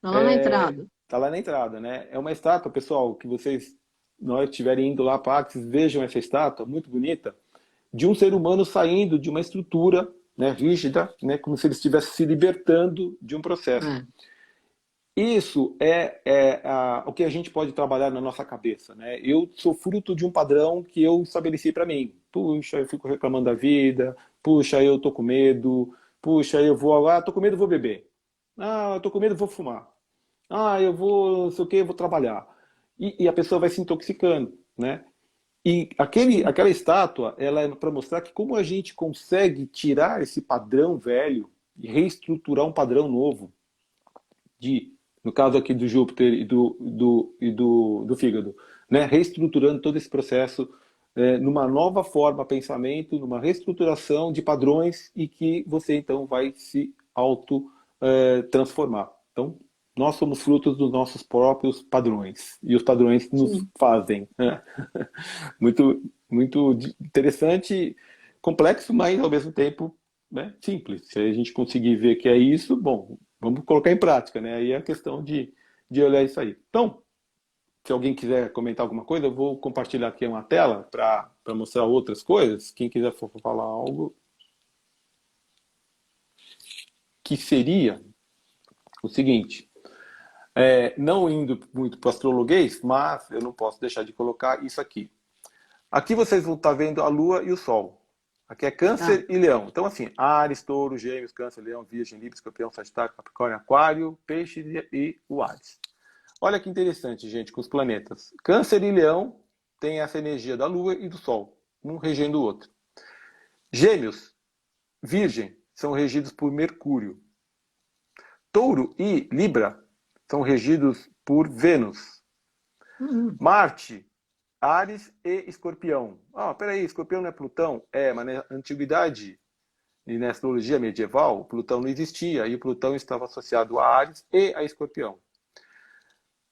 A: Tá lá na entrada.
B: Está lá na entrada, né? É uma estátua, pessoal, que vocês, na hora que estiverem indo lá para Pax, vejam essa estátua, muito bonita, de um ser humano saindo de uma estrutura, né, rígida, né, como se ele estivesse se libertando de um processo. Isso o que a gente pode trabalhar na nossa cabeça, né? Eu sou fruto de um padrão que eu estabeleci para mim. Puxa, eu fico reclamando da vida. Puxa, eu tô com medo. Puxa, eu vou lá, tô com medo, vou beber. Ah, eu tô com medo, vou fumar. Ah, eu vou, não sei o que, vou trabalhar. E a pessoa vai se intoxicando, né? E aquela estátua, ela é para mostrar que como a gente consegue tirar esse padrão velho e reestruturar um padrão novo no caso aqui do Júpiter e do fígado, né? Reestruturando todo esse processo numa nova forma, pensamento, numa reestruturação de padrões e que você então vai se transformar. Então, nós somos frutos dos nossos próprios padrões e os padrões nos fazem. Né? Muito, muito interessante, complexo, mas ao mesmo tempo, né, simples. Se a gente conseguir ver que é isso, bom, vamos colocar em prática, né? Aí é a questão de olhar isso aí. Então, se alguém quiser comentar alguma coisa, eu vou compartilhar aqui uma tela para mostrar outras coisas. Quem quiser falar algo, que seria o seguinte, não indo muito para o astrologuês, mas eu não posso deixar de colocar isso aqui. Aqui vocês vão estar vendo a Lua e o Sol. Aqui é Câncer e Leão. Então, assim, Áries, Touro, Gêmeos, Câncer, Leão, Virgem, Libra, Escorpião, Sagitário, Capricórnio, Aquário, Peixe e o Áries. Olha que interessante, gente, com os planetas. Câncer e Leão têm essa energia da Lua e do Sol, um regendo o outro. Gêmeos, Virgem, são regidos por Mercúrio. Touro e Libra são regidos por Vênus. Marte, Áries e Escorpião. Peraí, Escorpião não é Plutão? Mas na antiguidade e na astrologia medieval, Plutão não existia e o Plutão estava associado a Áries e a Escorpião.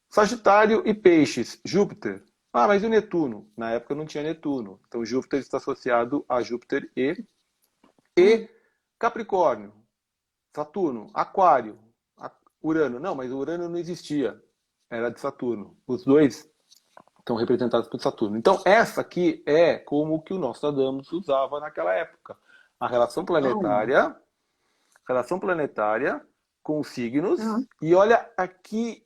B: Sagitário e Peixes, Júpiter. Mas e o Netuno? Na época não tinha Netuno. Então Júpiter está associado a Júpiter e Capricórnio, Saturno, Aquário, Urano. Não, mas o Urano não existia. Era de Saturno. Os dois estão representados por Saturno. Então, essa aqui é como que o Nostradamus usava naquela época. A relação planetária com os signos. E olha aqui,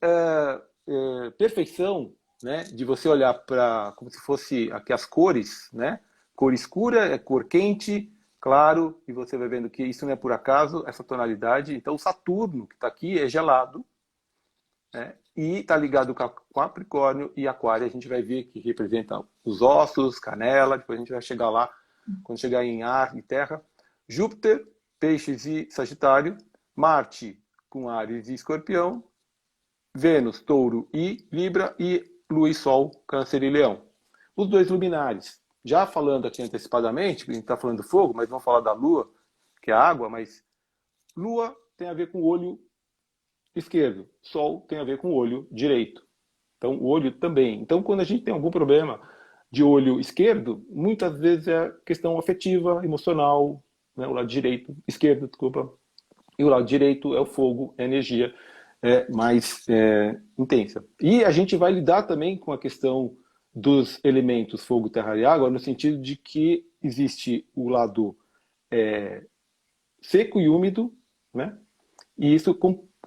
B: perfeição, né? De você olhar para como se fosse aqui as cores, né? Cor escura é cor quente, claro, e você vai vendo que isso não é por acaso, essa tonalidade. Então, o Saturno, que está aqui, é gelado, né? E está ligado com Capricórnio e Aquário. A gente vai ver que representa os ossos, canela. Depois a gente vai chegar lá, quando chegar em ar e terra. Júpiter, Peixes e Sagitário. Marte com Áries e Escorpião. Vênus, Touro e Libra. E Lua e Sol, Câncer e Leão. Os dois luminares. Já falando aqui antecipadamente, a gente está falando do fogo, mas vamos falar da Lua, que é a água. Mas Lua tem a ver com o olho esquerdo. Sol tem a ver com o olho direito. Então, o olho também. Então, quando a gente tem algum problema de olho esquerdo, muitas vezes é questão afetiva, emocional, né? O lado direito, esquerdo, desculpa. E o lado direito é o fogo, é a energia. mais intensa. E a gente vai lidar também com a questão dos elementos fogo, terra e água, no sentido de que existe o lado seco e úmido, né? E isso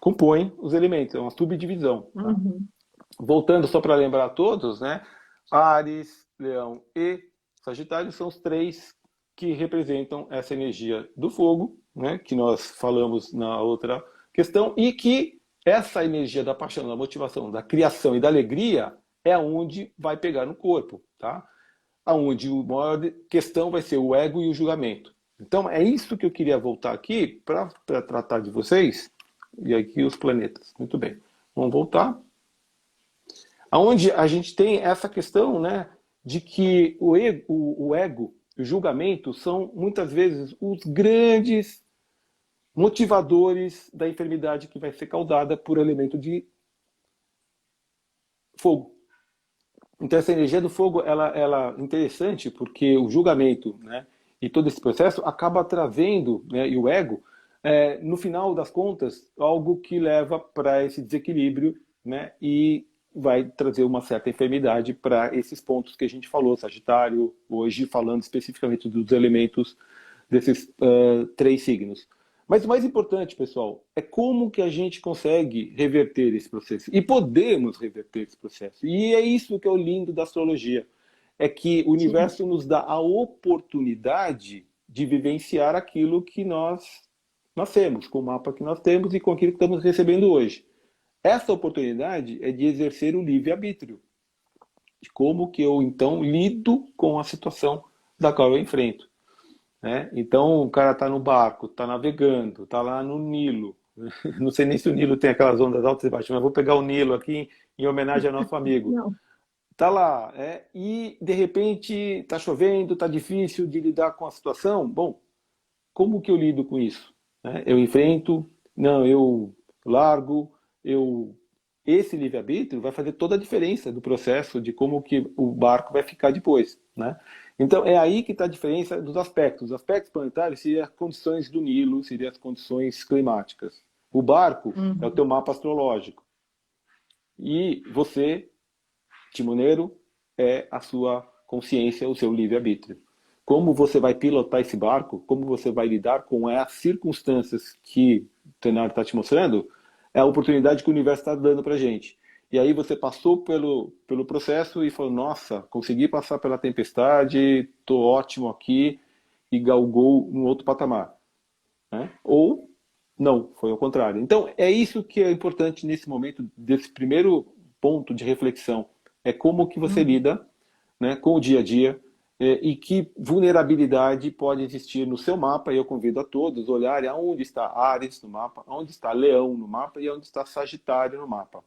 B: compõe os elementos, é uma subdivisão. Tá?
C: Uhum.
B: Voltando só para lembrar a todos, né? Áries, Leão e Sagitário são os três que representam essa energia do fogo, né? Que nós falamos na outra questão, e que essa energia da paixão, da motivação, da criação e da alegria é onde vai pegar no corpo, tá? Onde a maior questão vai ser o ego e o julgamento. Então, é isso que eu queria voltar aqui para tratar de vocês. E aqui os planetas. Muito bem. Vamos voltar. Onde a gente tem essa questão, né, de que o ego e o julgamento são, muitas vezes, os grandes motivadores da enfermidade que vai ser causada por elemento de fogo. Então, essa energia do fogo, ela é interessante porque o julgamento, né, e todo esse processo acaba trazendo, né, e o ego, no final das contas, algo que leva para esse desequilíbrio, né, e vai trazer uma certa enfermidade para esses pontos que a gente falou, Sagitário, hoje falando especificamente dos elementos desses três signos. Mas o mais importante, pessoal, é como que a gente consegue reverter esse processo. E podemos reverter esse processo. E é isso que é o lindo da astrologia. É que o universo nos dá a oportunidade de vivenciar aquilo que nós nascemos, com o mapa que nós temos e com aquilo que estamos recebendo hoje. Essa oportunidade é de exercer o livre-arbítrio. De como que eu, então, lido com a situação da qual eu enfrento. Né? Então, o cara está no barco, está navegando, está lá no Nilo. Não sei nem se o Nilo tem aquelas ondas altas e baixas, mas vou pegar o Nilo aqui em homenagem ao nosso amigo.
C: Não.
B: Está lá, e de repente está chovendo, está difícil de lidar com a situação. Bom, como que eu lido com isso? Eu enfrento? Não, eu largo? Esse livre-arbítrio vai fazer toda a diferença do processo de como que o barco vai ficar depois. Né? Então, é aí que está a diferença dos aspectos. Os aspectos planetários seriam as condições do Nilo, seriam as condições climáticas. O barco é o teu mapa astrológico. E você, timoneiro, é a sua consciência, o seu livre-arbítrio. Como você vai pilotar esse barco, como você vai lidar com as circunstâncias que o cenário está te mostrando, é a oportunidade que o universo está dando para a gente. E aí você passou pelo processo e falou, nossa, consegui passar pela tempestade, estou ótimo aqui, e galgou num outro patamar. Né? Ou não, foi ao contrário. Então, é isso que é importante nesse momento, desse primeiro ponto de reflexão. É como que você lida, né, com o dia a dia, e que vulnerabilidade pode existir no seu mapa. E eu convido a todos a olharem aonde está Áries no mapa, onde está Leão no mapa e onde está Sagitário no mapa.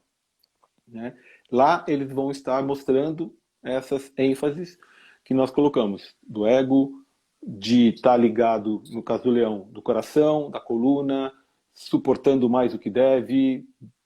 B: Né? Lá eles vão estar mostrando essas ênfases que nós colocamos, do ego, de estar ligado, no caso do Leão, do coração, da coluna, suportando mais o que deve,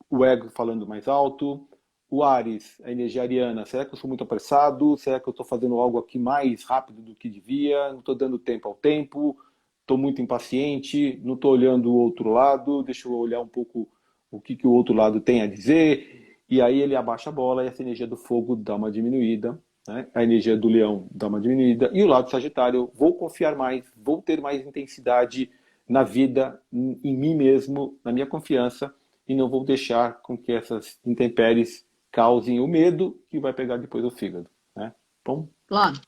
B: o ego falando mais alto. O Áries, a energia ariana, será que eu sou muito apressado? Será que eu estou fazendo algo aqui mais rápido do que devia? Não estou dando tempo ao tempo? Estou muito impaciente? Não estou olhando o outro lado? Deixa eu olhar um pouco o que o outro lado tem a dizer. E aí ele abaixa a bola e essa energia do fogo dá uma diminuída. Né? A energia do leão dá uma diminuída. E o lado sagitário, vou confiar mais, vou ter mais intensidade na vida, em mim mesmo, na minha confiança, e não vou deixar com que essas intempéries causem o medo que vai pegar depois o fígado. Né? Bom.
A: Claro.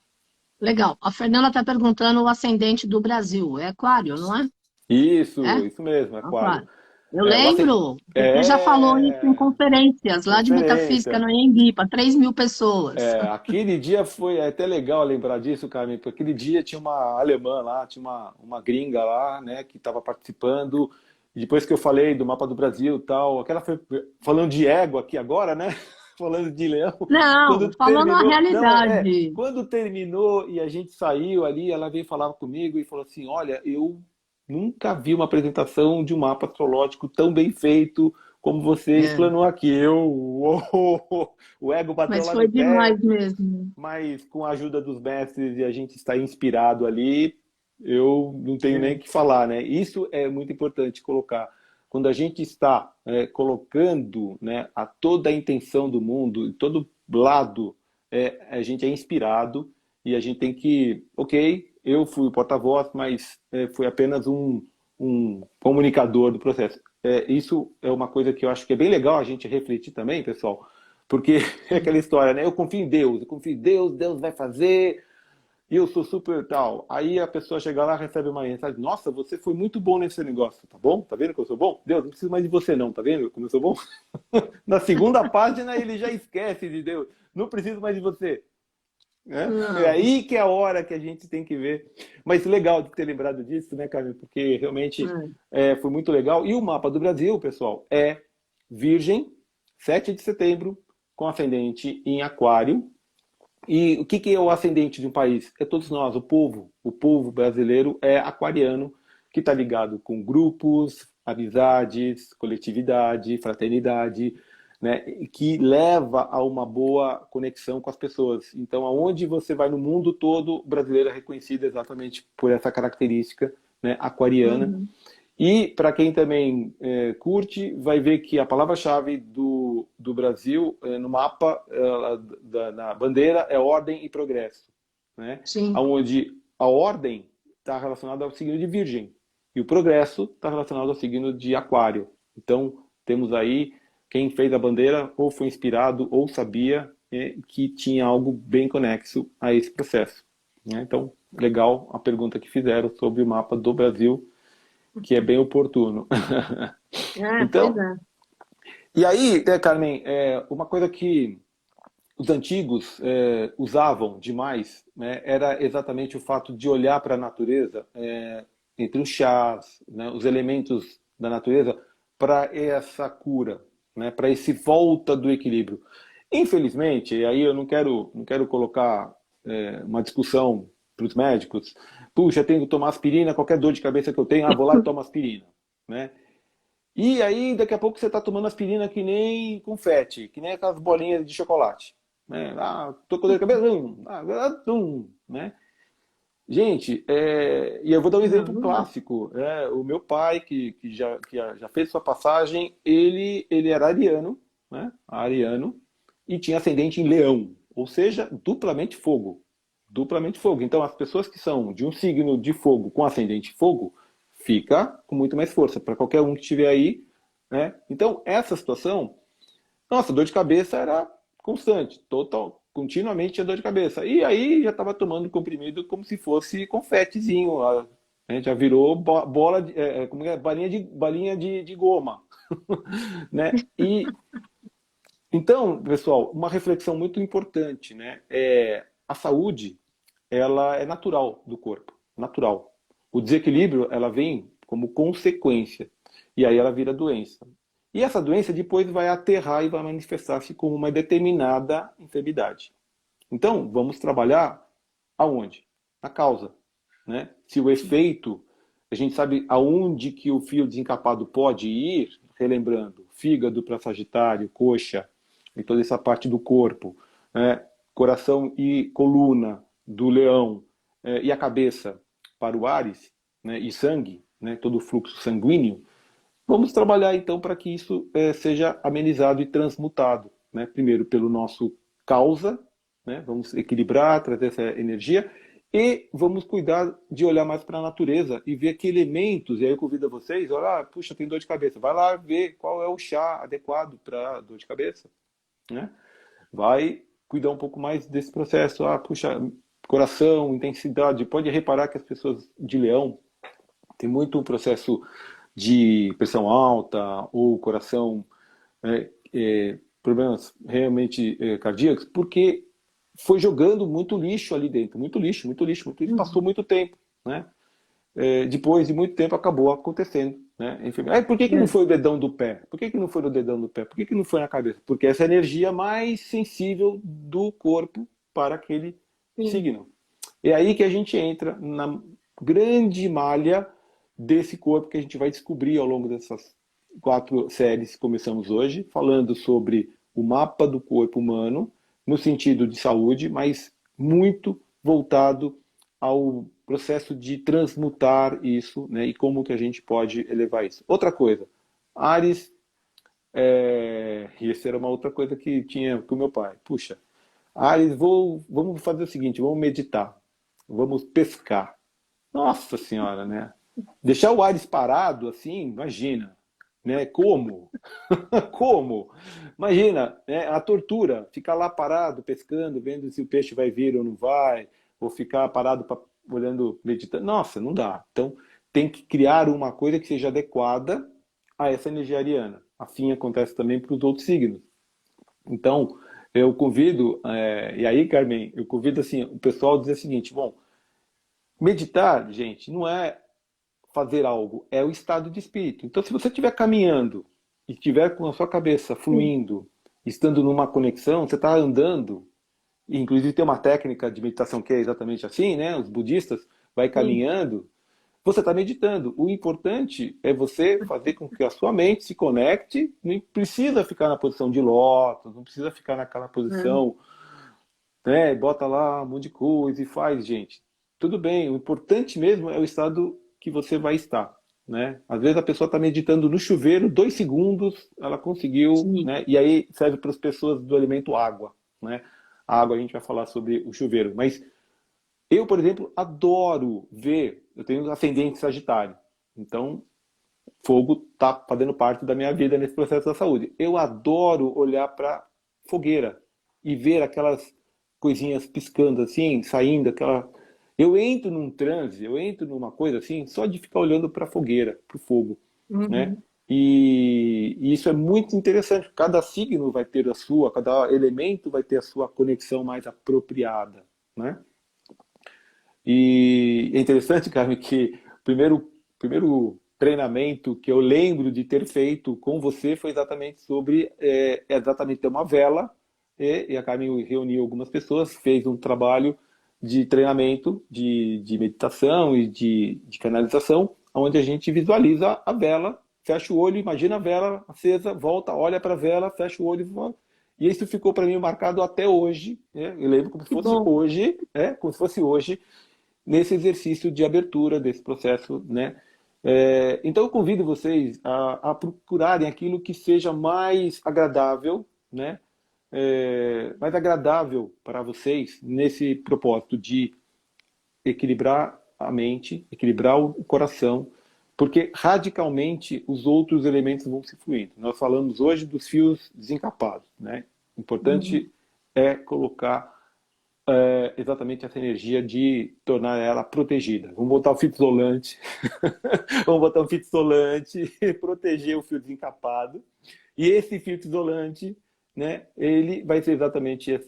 A: Legal. A Fernanda está perguntando o ascendente do Brasil. É Aquário, não é?
B: Isso mesmo, Aquário.
A: Aquário. Eu lembro, você já falou isso em conferências lá de Metafísica no Anhembi, para 3.000 pessoas.
B: Aquele dia foi até legal lembrar disso, Carmen, porque aquele dia tinha uma alemã lá, tinha uma gringa lá, né, que estava participando, e depois que eu falei do mapa do Brasil e tal, aquela foi falando de ego aqui agora, né? Falando de leão.
A: Não, falando a realidade.
B: Quando terminou e a gente saiu ali, ela veio falar comigo e falou assim, olha, eu nunca vi uma apresentação de um mapa astrológico tão bem feito como você explanou aqui. O ego bateu
A: mas
B: lá
A: foi
B: no pé,
A: demais mesmo.
B: mas com a ajuda dos mestres e a gente está inspirado ali, eu não tenho nem o que falar, né? Isso é muito importante colocar. quando a gente está colocando, né, a toda a intenção do mundo, todo lado, a gente é inspirado e a gente tem que, ok, eu fui o porta-voz, mas fui apenas um comunicador do processo. Isso é uma coisa que eu acho que é bem legal a gente refletir também, pessoal, porque é aquela história, né? Eu confio em Deus, Deus vai fazer, e eu sou super tal. Aí a pessoa chega lá, recebe uma mensagem: nossa, você foi muito bom nesse negócio, tá bom? Tá vendo que eu sou bom? Deus, não preciso mais de você não, tá vendo como eu sou bom? Na segunda página ele já esquece de Deus, não preciso mais de você. Né? É aí que é a hora que a gente tem que ver. Mas legal de ter lembrado disso, né, Carmen? Porque realmente foi muito legal. E o mapa do Brasil, pessoal, é Virgem, 7 de setembro, com ascendente em Aquário. E o que é o ascendente de um país? É todos nós, o povo. O povo brasileiro é aquariano, que está ligado com grupos, amizades, coletividade, fraternidade, né, que leva a uma boa conexão com as pessoas. Então, aonde você vai no mundo todo, o brasileiro é reconhecido exatamente por essa característica, né, aquariana. E para quem também curte, vai ver que a palavra-chave do Brasil no mapa, na bandeira, é ordem e progresso. Né? Onde a ordem está relacionada ao signo de Virgem e o progresso está relacionado ao signo de Aquário. Então, temos aí quem fez a bandeira ou foi inspirado ou sabia que tinha algo bem conexo a esse processo. Né? Então, legal a pergunta que fizeram sobre o mapa do Brasil, que é bem oportuno. Então,
C: pois é.
B: E aí, Carmen, uma coisa que os antigos usavam demais, né, era exatamente o fato de olhar para a natureza, entre os chás, né, os elementos da natureza, para essa cura, né, para esse volta do equilíbrio. Infelizmente, e aí eu não quero colocar uma discussão para os médicos, puxa, eu tenho que tomar aspirina, qualquer dor de cabeça que eu tenho, vou lá e tomo aspirina. Né? E aí, daqui a pouco você está tomando aspirina que nem confete, que nem aquelas bolinhas de chocolate. Né? Tô com dor de cabeça, né? Gente, e eu vou dar um exemplo clássico. O meu pai, que já fez sua passagem, ele era ariano, né? Ariano, e tinha ascendente em leão, ou seja, duplamente fogo. Duplamente fogo. Então, as pessoas que são de um signo de fogo com ascendente fogo, fica com muito mais força para qualquer um que estiver aí. Né? Então, essa situação, nossa, dor de cabeça era constante, continuamente tinha dor de cabeça. E aí já estava tomando comprimido como se fosse confetezinho, né? Já virou bola, como é? Balinha de goma. Né? Então, pessoal, uma reflexão muito importante, né? A saúde, ela é natural do corpo, natural. O desequilíbrio, ela vem como consequência, e aí ela vira doença. E essa doença depois vai aterrar e vai manifestar-se como uma determinada enfermidade. Então, vamos trabalhar aonde? Na causa. Né? Se o efeito, a gente sabe aonde que o fio desencapado pode ir, relembrando, fígado para Sagitário, coxa, e toda essa parte do corpo, né? Coração e coluna do leão, e a cabeça para o Áries, né? E sangue, né? Todo o fluxo sanguíneo. Vamos trabalhar então para que isso seja amenizado e transmutado, né? Primeiro pelo nosso causa, né? Vamos equilibrar, trazer essa energia e vamos cuidar de olhar mais para a natureza e ver que elementos, e aí eu convido vocês, olha, puxa, tem dor de cabeça, vai lá ver qual é o chá adequado para dor de cabeça, né? Vai cuidar um pouco mais desse processo, puxa, coração, intensidade, pode reparar que as pessoas de leão têm muito um processo de pressão alta ou coração, problemas realmente cardíacos, porque foi jogando muito lixo ali dentro, muito lixo, passou muito tempo, né? Depois de muito tempo acabou acontecendo, né? Por que não foi o dedão do pé? Por que não foi no dedão do pé? Por que não foi na cabeça? Porque essa é a energia mais sensível do corpo para aquele signo. É aí que a gente entra na grande malha desse corpo que a gente vai descobrir ao longo dessas 4 séries que começamos hoje, falando sobre o mapa do corpo humano, no sentido de saúde, mas muito voltado ao processo de transmutar isso, né, e como que a gente pode elevar isso. Outra coisa, Áries, e essa era uma outra coisa que tinha com o meu pai. Puxa, Áries, vamos fazer o seguinte, vamos meditar, vamos pescar. Nossa senhora, né? Deixar o Ares parado, assim, imagina, né? Como? Como? Imagina, né? A tortura, ficar lá parado, pescando, vendo se o peixe vai vir ou não vai, ou ficar parado olhando, meditando. Nossa, não dá. Então, tem que criar uma coisa que seja adequada a essa energia ariana. Assim acontece também para os outros signos. Então, eu convido, e aí, Carmen, eu convido assim, o pessoal a dizer o seguinte, bom, meditar, gente, não é fazer algo, é o estado de espírito. Então, se você estiver caminhando e estiver com a sua cabeça
C: Sim,
B: fluindo, estando numa conexão, você está andando, e inclusive tem uma técnica de meditação que é exatamente assim, né? Os budistas vai
C: sim.
B: caminhando, você está meditando. O importante é você fazer com que a sua mente se conecte, não precisa ficar na posição de lótus, não precisa ficar naquela
C: É,
B: posição, né? Bota lá um monte de coisa e faz, gente. Tudo bem, o importante mesmo é o estado que você vai estar, né? Às vezes a pessoa está meditando no chuveiro, 2 segundos, ela conseguiu,
C: sim,
B: né? E aí serve para as pessoas do elemento água, né? A água a gente vai falar sobre o chuveiro, mas eu, por exemplo, adoro ver, eu tenho ascendente Sagitário, então fogo está fazendo parte da minha vida nesse processo da saúde. Eu adoro olhar para fogueira e ver aquelas coisinhas piscando assim, saindo, aquela. Eu entro num transe, eu entro numa coisa assim, só de ficar olhando para a fogueira, para o fogo, né?
C: uhum,
B: E isso é muito interessante. Cada signo vai ter a sua, cada elemento vai ter a sua conexão mais apropriada, né? E é interessante, Carmen, que o primeiro treinamento que eu lembro de ter feito com você foi exatamente sobre exatamente ter uma vela e a Carmen reuniu algumas pessoas, fez um trabalho de treinamento de meditação e de canalização, onde a gente visualiza a vela, fecha o olho, imagina a vela acesa, volta, olha para a vela, fecha o olho e volta. E isso ficou para mim marcado até hoje. Né? Eu lembro como se
C: que
B: fosse
C: bom.
B: hoje, como se fosse hoje, nesse exercício de abertura desse processo, né? Então eu convido vocês a procurarem aquilo que seja mais agradável, né? Mais agradável para vocês nesse propósito de equilibrar a mente, equilibrar o coração, porque radicalmente os outros elementos vão se fluindo. Nós falamos hoje dos fios desencapados, né? O
C: Uhum.
B: importante é colocar exatamente essa energia de tornar ela protegida. Vamos botar o fio isolante, vamos botar um fio isolante, proteger o fio desencapado. E esse fio isolante, né, ele vai ser exatamente essa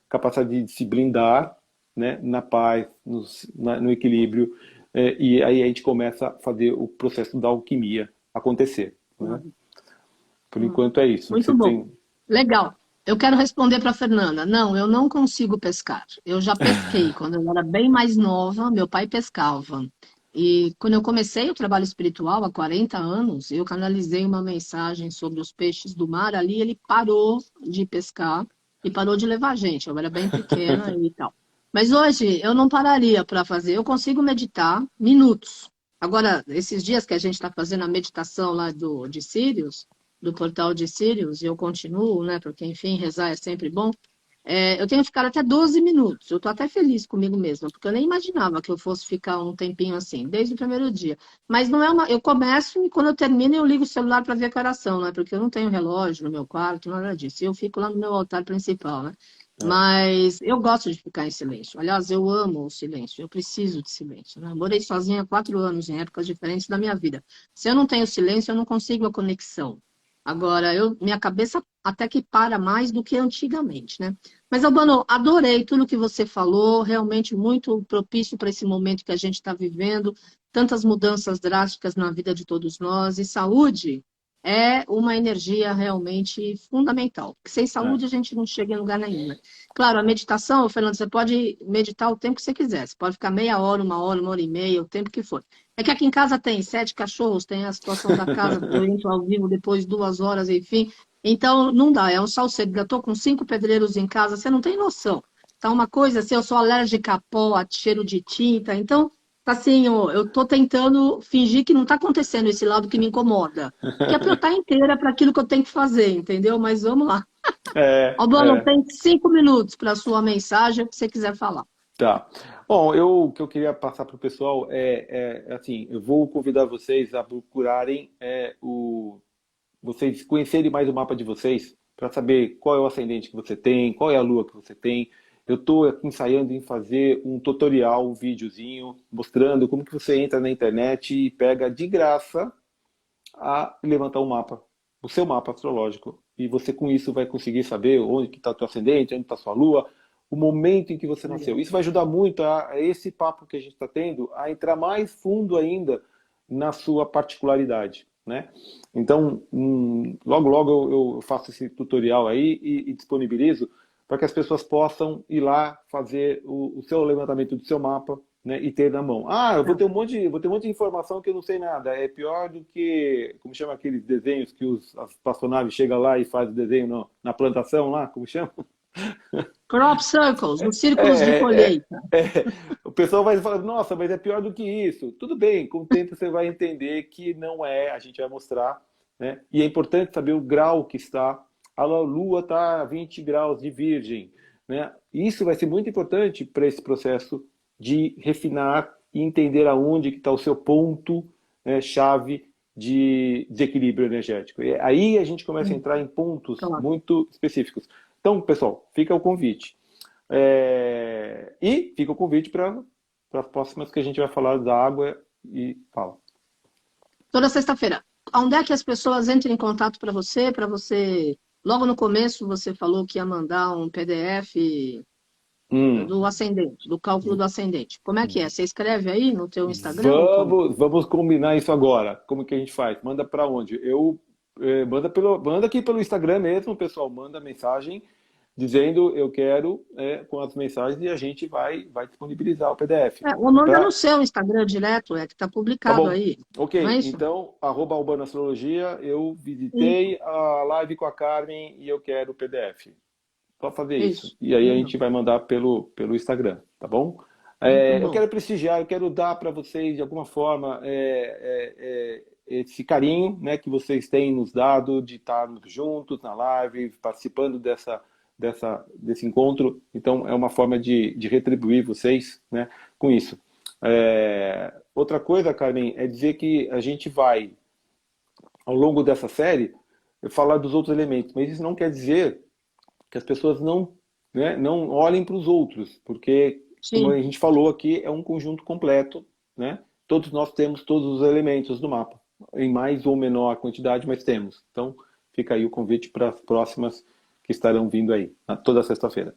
B: capacidade de se blindar, né, na paz, no equilíbrio, e aí a gente começa a fazer o processo da alquimia acontecer. Né?
C: Uhum.
B: Por enquanto é isso. Você
C: Muito bom.
B: tem.
C: Legal. Eu quero responder para a Fernanda. Não, eu não consigo pescar. Eu já pesquei quando eu era bem mais nova, meu pai pescava. E quando eu comecei o trabalho espiritual há 40 anos, eu canalizei uma mensagem sobre os peixes do mar. Ali ele parou de pescar e parou de levar a gente. Eu era bem pequena e tal. Mas hoje eu não pararia para fazer. Eu consigo meditar minutos. Agora, esses dias que a gente está fazendo a meditação lá de Sirius, do portal de Sirius, e eu continuo, né? Porque, enfim, rezar é sempre bom. Eu tenho ficado até 12 minutos. Eu estou até feliz comigo mesma, porque eu nem imaginava que eu fosse ficar um tempinho assim, desde o primeiro dia. Mas não é uma. Eu começo e quando eu termino, eu ligo o celular para ver a oração, né? Porque eu não tenho relógio no meu quarto, nada disso. Eu fico lá no meu altar principal, né?
B: É,
C: Mas eu gosto de ficar em silêncio. Aliás, eu amo o silêncio. Eu preciso de silêncio, né? Morei sozinha há 4 anos, em épocas diferentes da minha vida. Se eu não tenho silêncio, eu não consigo a conexão. Agora, minha cabeça até que para mais do que antigamente, né? Mas, Albano, adorei tudo que você falou, realmente muito propício para esse momento que a gente está vivendo, tantas mudanças drásticas na vida de todos nós, e saúde é uma energia realmente fundamental, porque sem
B: é,
C: saúde a gente não chega em lugar nenhum, né? Claro, a meditação, Fernando, você pode meditar o tempo que você quiser, você pode ficar meia hora, 1 hora e meia, o tempo que for. É que aqui em casa tem 7 cachorros, tem a situação da casa, eu entro ao vivo depois 2 horas, enfim. Então, não dá, é um salseiro. Eu tô com 5 pedreiros em casa, você não tem noção. Tá uma coisa assim, eu sou alérgica a pó, a cheiro de tinta. Então, Assim, ó, eu tô tentando fingir que não tá acontecendo esse lado que me incomoda. Que é pra eu estar inteira para aquilo que eu tenho que fazer, entendeu? Mas vamos lá.
B: É,
C: Albano,
B: é.
C: tem 5 minutos para sua mensagem, o que você quiser falar.
B: Tá. Bom, o que eu queria passar para o pessoal assim, eu vou convidar vocês a procurarem vocês conhecerem mais o mapa de vocês para saber qual é o ascendente que você tem, qual é a lua que você tem. Eu estou aqui ensaiando em fazer um tutorial, um videozinho, mostrando como que você entra na internet e pega de graça a levantar um mapa, o seu mapa astrológico. E você com isso vai conseguir saber onde que está o teu ascendente, onde está a sua lua, o momento em que você nasceu. Isso vai ajudar muito a esse papo que a gente está tendo a entrar mais fundo ainda na sua particularidade, né? Então, logo logo eu faço esse tutorial aí e disponibilizo para que as pessoas possam ir lá fazer o seu levantamento do seu mapa, né, e ter na mão. Ah, eu vou ter um monte de informação que eu não sei nada. É pior do que, como chama aqueles desenhos que as espaçonaves chegam lá e faz o desenho na plantação lá, como chama?
C: Crop circles, os círculos de
B: É, é,
C: colheita.
B: é. O pessoal vai falar, nossa, mas é pior do que isso. Tudo bem, com o tempo você vai entender que não é, a gente vai mostrar, né? E é importante saber o grau que está. A Lua está a 20 graus de Virgem, né? Isso vai ser muito importante para esse processo de refinar e entender aonde que está o seu ponto, né, chave de desequilíbrio energético. E aí a gente começa a entrar em pontos
C: Claro.
B: muito específicos. Então, pessoal, fica o convite. E fica o convite para as próximas que a gente vai falar da água e fala.
C: Toda sexta-feira. Onde é que as pessoas entram em contato para você? Logo no começo você falou que ia mandar um PDF
B: Hum.
C: do ascendente, do cálculo do ascendente. Como é que é? Você escreve aí no teu Instagram ou como?
B: Vamos combinar isso agora. Como que a gente faz? Manda para onde? Manda aqui pelo Instagram mesmo, pessoal. Manda mensagem dizendo eu quero com as mensagens e a gente vai disponibilizar o PDF.
C: Ou manda no seu Instagram direto, que está
B: Tá
C: publicado
B: bom.
C: aí. Não é
B: Ok,
C: isso?
B: então, @albanoastrologia, eu
C: Isso,
B: visitei a live com a Carmen e eu quero o PDF. Só fazer isso.
C: isso.
B: E aí a
C: Legal.
B: gente vai mandar pelo Instagram, tá bom?
C: Muito
B: Eu
C: bom.
B: quero prestigiar, eu quero dar para vocês, de alguma forma, esse carinho, né, que vocês têm nos dado de estarmos juntos na live, participando desse encontro. Então, é uma forma de retribuir vocês, né, com isso. Outra coisa, Carmen, é dizer que a gente vai, ao longo dessa série, falar dos outros elementos, mas isso não quer dizer que as pessoas não olhem para os outros, porque, como
C: Sim.
B: a gente falou aqui, é um conjunto completo, né? Todos nós temos todos os elementos do mapa, em mais ou menor quantidade, mas temos. Então, fica aí o convite para as próximas que estarão vindo aí, toda sexta-feira.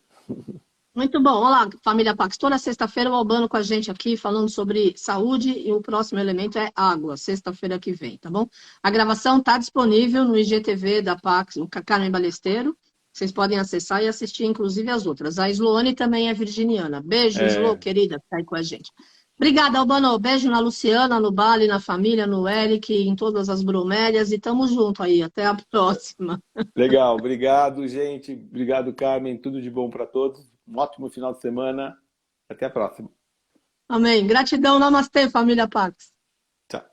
C: Muito bom. Olá, família Pax. Toda sexta-feira o Albano com a gente aqui falando sobre saúde e o próximo elemento é água, sexta-feira que vem, tá bom? A gravação está disponível no IGTV da Pax, o Carmen Balesteiro. Vocês podem acessar e assistir, inclusive, as outras. A Sloane também é virginiana. Beijo, Slo, querida, que tá aí com a gente. Obrigada, Albano. Beijo na Luciana, no Bali, na família, no Eric, em todas as bromélias. E tamo junto aí. Até a próxima.
B: Legal, obrigado, gente. Obrigado, Carmen. Tudo de bom para todos. Um ótimo final de semana. Até a próxima.
C: Amém. Gratidão. Namastê, família Pax.
B: Tchau.